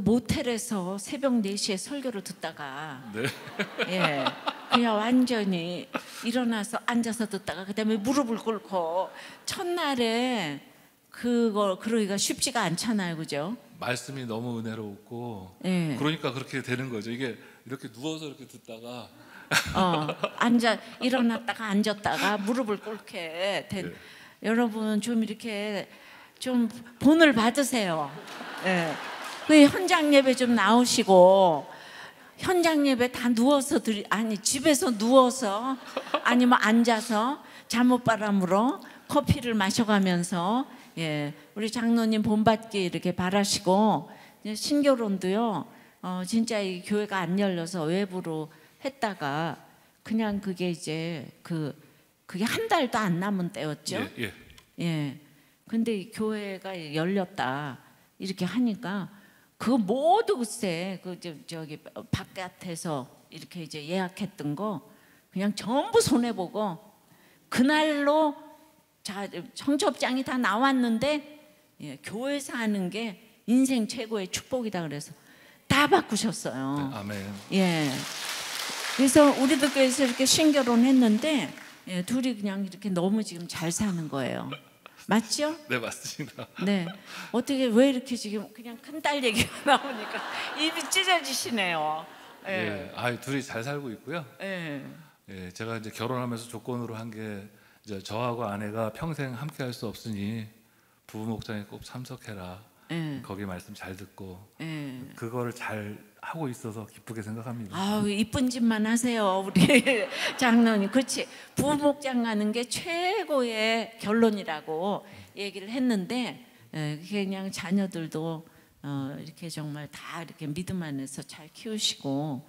모텔에서 새벽 4시에 설교를 듣다가, 네. 예, 그냥 완전히 일어나서 앉아서 듣다가 그다음에 무릎을 꿇고 첫날에 그러기가 쉽지가 않잖아요, 그죠? 말씀이 너무 은혜롭고 예. 그러니까 그렇게 되는 거죠. 이게 이렇게 누워서 이렇게 듣다가 앉아 일어났다가 앉았다가 무릎을 꿇게 된 예. 여러분 좀 이렇게 좀 본을 받으세요. 예. 그 현장 예배 좀 나오시고 현장 예배 다 누워서 아니 집에서 누워서 아니면 앉아서 잠옷바람으로 커피를 마셔가면서 예 우리 장로님 본받기 이렇게 바라시고 신결혼도요 진짜 이 교회가 안 열려서 외부로 했다가 그냥 그게 이제 그게 한 달도 안 남은 때였죠. 예, 예. 예. 근데 이 교회가 열렸다 이렇게 하니까 그 모두 글쎄 저기 바깥에서 이렇게 이제 예약했던 거 그냥 전부 손해 보고 그날로 자 청첩장이 다 나왔는데 예, 교회에서 하는 게 인생 최고의 축복이다 그래서 다 바꾸셨어요. 네, 아멘. 예. 그래서 우리도 교회에서 이렇게 신결혼했는데 예, 둘이 그냥 이렇게 너무 지금 잘 사는 거예요. 맞죠? 네, 맞습니다. 네. 어떻게 왜 이렇게 지금 그냥 큰딸 얘기가 나오니까 입이 찢어지시네요. 예. 예, 둘이 잘 살고 있고요. 예. 예, 제가 이제 결혼하면서 조건으로 한 게 이제 저하고 아내가 평생 함께할 수 없으니 부부 목장에 꼭 참석해라. 예. 거기 말씀 잘 듣고 예. 그거를 잘 하고 있어서 기쁘게 생각합니다. 아우 이쁜 짓만 하세요 우리 장로님. 그렇지 부부 목장 가는 게 최고의 결론이라고 얘기를 했는데 예, 그냥 자녀들도 이렇게 정말 다 이렇게 믿음 안에서 잘 키우시고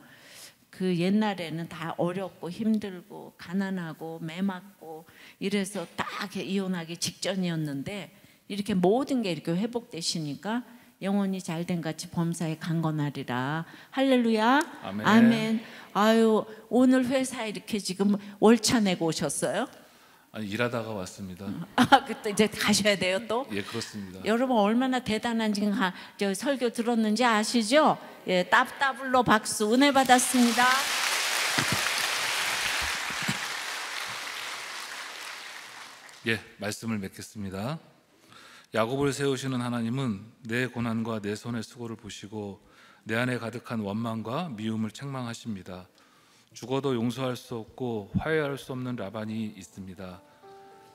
그 옛날에는 다 어렵고 힘들고 가난하고 매맞고 이래서 딱 이렇게 이혼하기 직전이었는데 이렇게 모든 게 이렇게 회복되시니까 영원히 잘된 같이 범사에 강건하리라. 할렐루야. 아멘. 아멘. 아유 오늘 회사에 이렇게 지금 월차 내고 오셨어요? 아니, 일하다가 왔습니다. 그때 이제 가셔야 돼요 또? 예, 그렇습니다. 여러분 얼마나 대단한 지금 저 설교 들었는지 아시죠? 예, 따블로 박수 은혜 받았습니다. 예, 말씀을 맺겠습니다. 야곱을 세우시는 하나님은 내 고난과 내 손의 수고를 보시고 내 안에 가득한 원망과 미움을 책망하십니다. 죽어도 용서할 수 없고 화해할 수 없는 라반이 있습니다.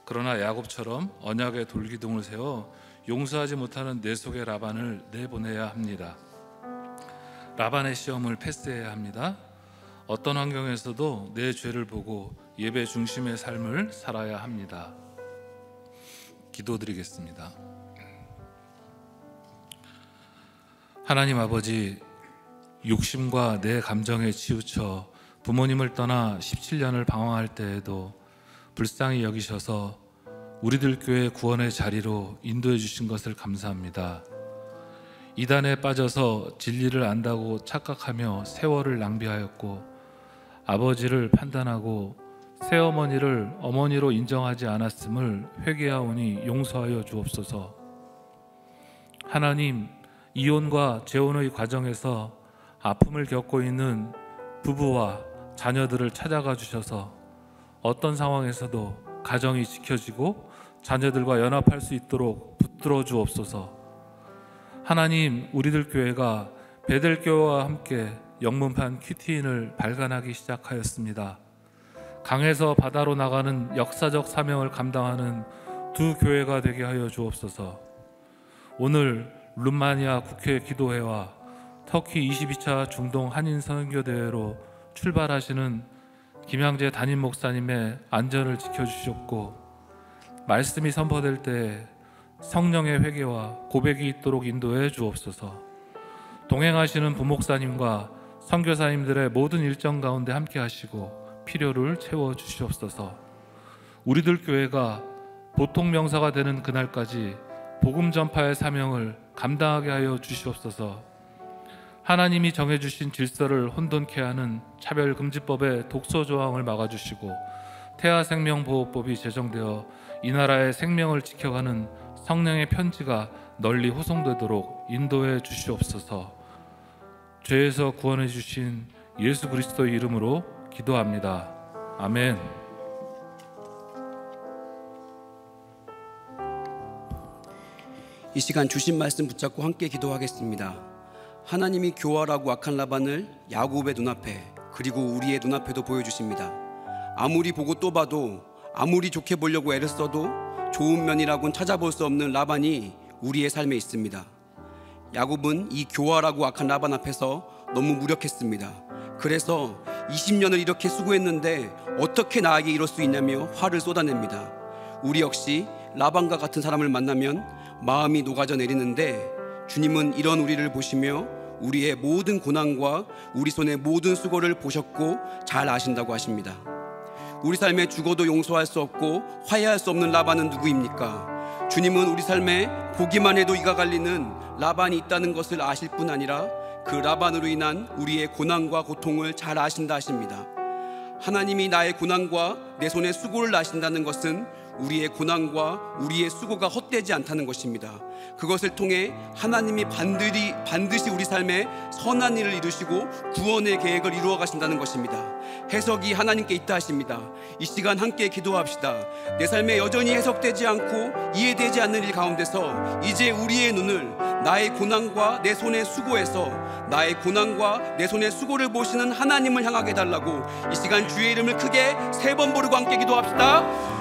그러나 야곱처럼 언약의 돌기둥을 세워 용서하지 못하는 내 속의 라반을 내보내야 합니다. 라반의 시험을 패스해야 합니다. 어떤 환경에서도 내 죄를 보고 예배 중심의 삶을 살아야 합니다. 기도드리겠습니다. 하나님 아버지, 욕심과 내 감정에 치우쳐 부모님을 떠나 17년을 방황할 때에도 불쌍히 여기셔서 우리들 교회 구원의 자리로 인도해 주신 것을 감사합니다. 이단에 빠져서 진리를 안다고 착각하며 세월을 낭비하였고 아버지를 판단하고 새어머니를 어머니로 인정하지 않았음을 회개하오니 용서하여 주옵소서. 하나님, 이혼과 재혼의 과정에서 아픔을 겪고 있는 부부와 자녀들을 찾아가 주셔서 어떤 상황에서도 가정이 지켜지고 자녀들과 연합할 수 있도록 붙들어 주옵소서. 하나님, 우리들 교회가 베델교회와 함께 영문판 큐티인을 발간하기 시작하였습니다. 강에서 바다로 나가는 역사적 사명을 감당하는 두 교회가 되게 하여 주옵소서. 오늘 루마니아 국회 기도회와 터키 22차 중동 한인 선교대회로 출발하시는 김양재 담임 목사님의 안전을 지켜주셨고 말씀이 선포될 때 성령의 회개와 고백이 있도록 인도해 주옵소서. 동행하시는 부목사님과 선교사님들의 모든 일정 가운데 함께 하시고 필요를 채워 주시옵소서. 우리들 교회가 보통 명사가 되는 그날까지 복음 전파의 사명을 감당하게 하여 주시옵소서. 하나님이 정해주신 질서를 혼돈케 하는 차별금지법의 독소 조항을 막아주시고 태아생명보호법이 제정되어 이 나라의 생명을 지켜가는 성령의 편지가 널리 호송되도록 인도해 주시옵소서. 죄에서 구원해 주신 예수 그리스도의 이름으로 기도합니다. 아멘. 이 시간 주신 말씀 붙잡고 함께 기도하겠습니다. 하나님이 교활하고 악한 라반을 야곱의 눈앞에 그리고 우리의 눈앞에도 보여주십니다. 아무리 보고 또 봐도, 아무리 좋게 보려고 애를 써도 좋은 면이라고는 찾아볼 수 없는 라반이 우리의 삶에 있습니다. 야곱은 이 교활하고 악한 라반 앞에서 너무 무력했습니다. 그래서 20년을 이렇게 수고했는데 어떻게 나에게 이럴 수 있냐며 화를 쏟아냅니다. 우리 역시 라반과 같은 사람을 만나면 마음이 녹아져 내리는데, 주님은 이런 우리를 보시며 우리의 모든 고난과 우리 손의 모든 수고를 보셨고 잘 아신다고 하십니다. 우리 삶에 죽어도 용서할 수 없고 화해할 수 없는 라반은 누구입니까? 주님은 우리 삶에 보기만 해도 이가 갈리는 라반이 있다는 것을 아실 뿐 아니라 그 라반으로 인한 우리의 고난과 고통을 잘 아신다 하십니다. 하나님이 나의 고난과 내 손의 수고를 아신다는 것은 우리의 고난과 우리의 수고가 헛되지 않다는 것입니다. 그것을 통해 하나님이 반드시 우리 삶에 선한 일을 이루시고 구원의 계획을 이루어 가신다는 것입니다. 해석이 하나님께 있다 하십니다. 이 시간 함께 기도합시다. 내 삶에 여전히 해석되지 않고 이해되지 않는 일 가운데서 이제 우리의 눈을 나의 고난과 내 손의 수고에서 나의 고난과 내 손의 수고를 보시는 하나님을 향하게 해달라고 이 시간 주의 이름을 크게 3번 부르고 함께 기도합시다.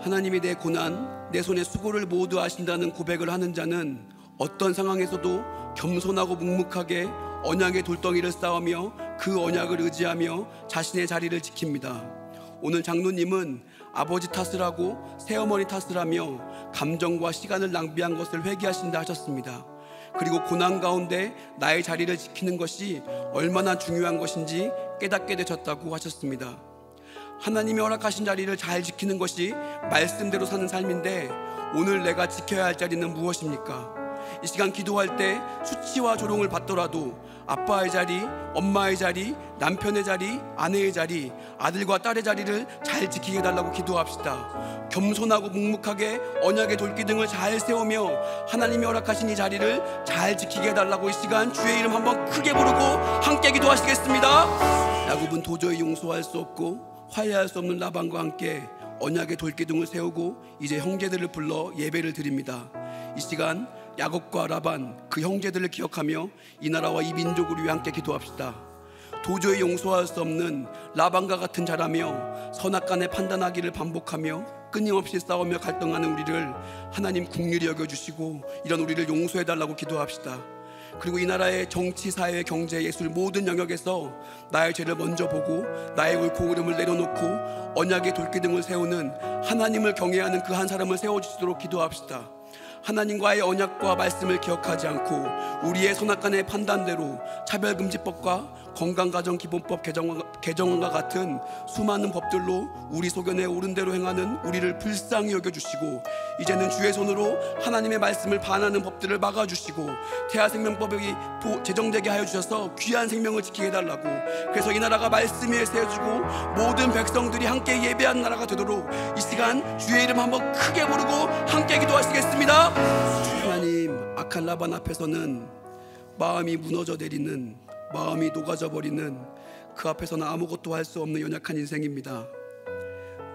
하나님이 내 고난, 내 손의 수고를 모두 아신다는 고백을 하는 자는 어떤 상황에서도 겸손하고 묵묵하게 언약의 돌덩이를 쌓으며 그 언약을 의지하며 자신의 자리를 지킵니다. 오늘 장로님은 아버지 탓을 하고 새어머니 탓을 하며 감정과 시간을 낭비한 것을 회개하신다 하셨습니다. 그리고 고난 가운데 나의 자리를 지키는 것이 얼마나 중요한 것인지 깨닫게 되셨다고 하셨습니다. 하나님이 허락하신 자리를 잘 지키는 것이 말씀대로 사는 삶인데, 오늘 내가 지켜야 할 자리는 무엇입니까? 이 시간 기도할 때 수치와 조롱을 받더라도 아빠의 자리, 엄마의 자리, 남편의 자리, 아내의 자리, 아들과 딸의 자리를 잘 지키게 해달라고 기도합시다. 겸손하고 묵묵하게 언약의 돌기둥을 잘 세우며 하나님이 허락하신 이 자리를 잘 지키게 해달라고 이 시간 주의 이름 한번 크게 부르고 함께 기도하시겠습니다. 야곱은 도저히 용서할 수 없고 화해할 수 없는 라반과 함께 언약의 돌기둥을 세우고 이제 형제들을 불러 예배를 드립니다. 이 시간 야곱과 라반, 그 형제들을 기억하며 이 나라와 이 민족을 위해 함께 기도합시다. 도저히 용서할 수 없는 라반과 같은 자라며 선악간에 판단하기를 반복하며 끊임없이 싸우며 갈등하는 우리를 하나님 긍휼히 여겨주시고 이런 우리를 용서해달라고 기도합시다. 그리고 이 나라의 정치, 사회, 경제, 예술 모든 영역에서 나의 죄를 먼저 보고 나의 옳고 그름을 내려놓고 언약의 돌기둥을 세우는 하나님을 경외하는 그 한 사람을 세워주시도록 기도합시다. 하나님과의 언약과 말씀을 기억하지 않고 우리의 선악간의 판단대로 차별금지법과 건강가정기본법 개정안과 같은 수많은 법들로 우리 소견에 옳은 대로 행하는 우리를 불쌍히 여겨주시고 이제는 주의 손으로 하나님의 말씀을 반하는 법들을 막아주시고 태아생명법이 제정되게 하여 주셔서 귀한 생명을 지키게 해달라고, 그래서 이 나라가 말씀 위에 세워지고 모든 백성들이 함께 예배하는 나라가 되도록 이 시간 주의 이름 한번 크게 부르고 함께 기도하시겠습니다. 하나님, 악한 라반 앞에서는 마음이 무너져 내리는, 마음이 녹아져 버리는, 그 앞에서는 아무것도 할 수 없는 연약한 인생입니다.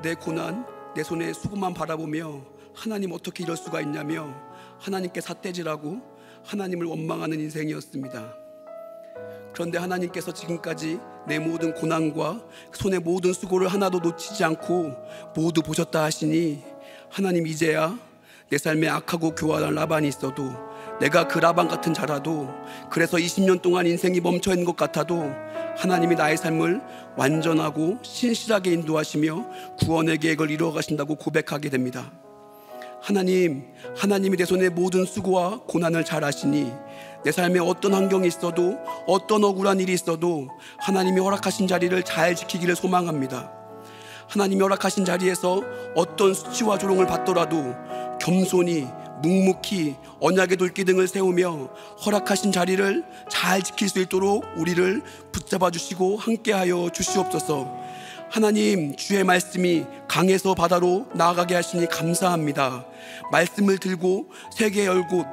내 고난, 내 손에 수고만 바라보며 하나님 어떻게 이럴 수가 있냐며 하나님께 삿대질하고 하나님을 원망하는 인생이었습니다. 그런데 하나님께서 지금까지 내 모든 고난과 손의 모든 수고를 하나도 놓치지 않고 모두 보셨다 하시니, 하나님 이제야 내 삶에 악하고 교활한 라반이 있어도, 내가 그 라반 같은 자라도, 그래서 20년 동안 인생이 멈춰있는 것 같아도 하나님이 나의 삶을 완전하고 신실하게 인도하시며 구원의 계획을 이루어 가신다고 고백하게 됩니다. 하나님이 내 손의 모든 수고와 고난을 잘 아시니 내 삶에 어떤 환경이 있어도 어떤 억울한 일이 있어도 하나님이 허락하신 자리를 잘 지키기를 소망합니다. 하나님이 허락하신 자리에서 어떤 수치와 조롱을 받더라도 겸손히 묵묵히 언약의 돌기둥을 세우며 허락하신 자리를 잘 지킬 수 있도록 우리를 붙잡아 주시고 함께하여 주시옵소서. 하나님, 주의 말씀이 강에서 바다로 나아가게 하시니 감사합니다. 말씀을 들고 세계 10곳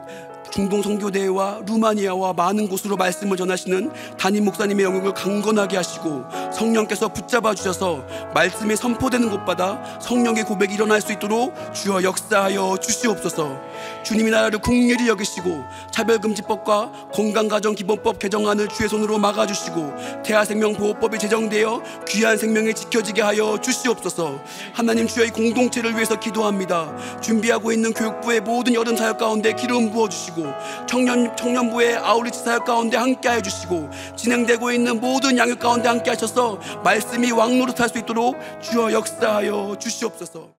중동 선교대회와 루마니아와 많은 곳으로 말씀을 전하시는 담임 목사님의 영역을 강건하게 하시고 성령께서 붙잡아 주셔서 말씀이 선포되는 곳마다 성령의 고백이 일어날 수 있도록 주여 역사하여 주시옵소서. 주님이 나라를 긍휼히 여기시고 차별금지법과 건강가정기본법 개정안을 주의 손으로 막아주시고 태아생명보호법이 제정되어 귀한 생명이 지켜지게 하여 주시옵소서. 하나님, 주여 이 공동체를 위해서 기도합니다. 준비하고 있는 교육부의 모든 여름 사역 가운데 기름 부어주시고 청년부의 아우리치 사역 가운데 함께하여 주시고 진행되고 있는 모든 양육 가운데 함께 하셔서 말씀이 왕노릇할 수 있도록 주여 역사하여 주시옵소서.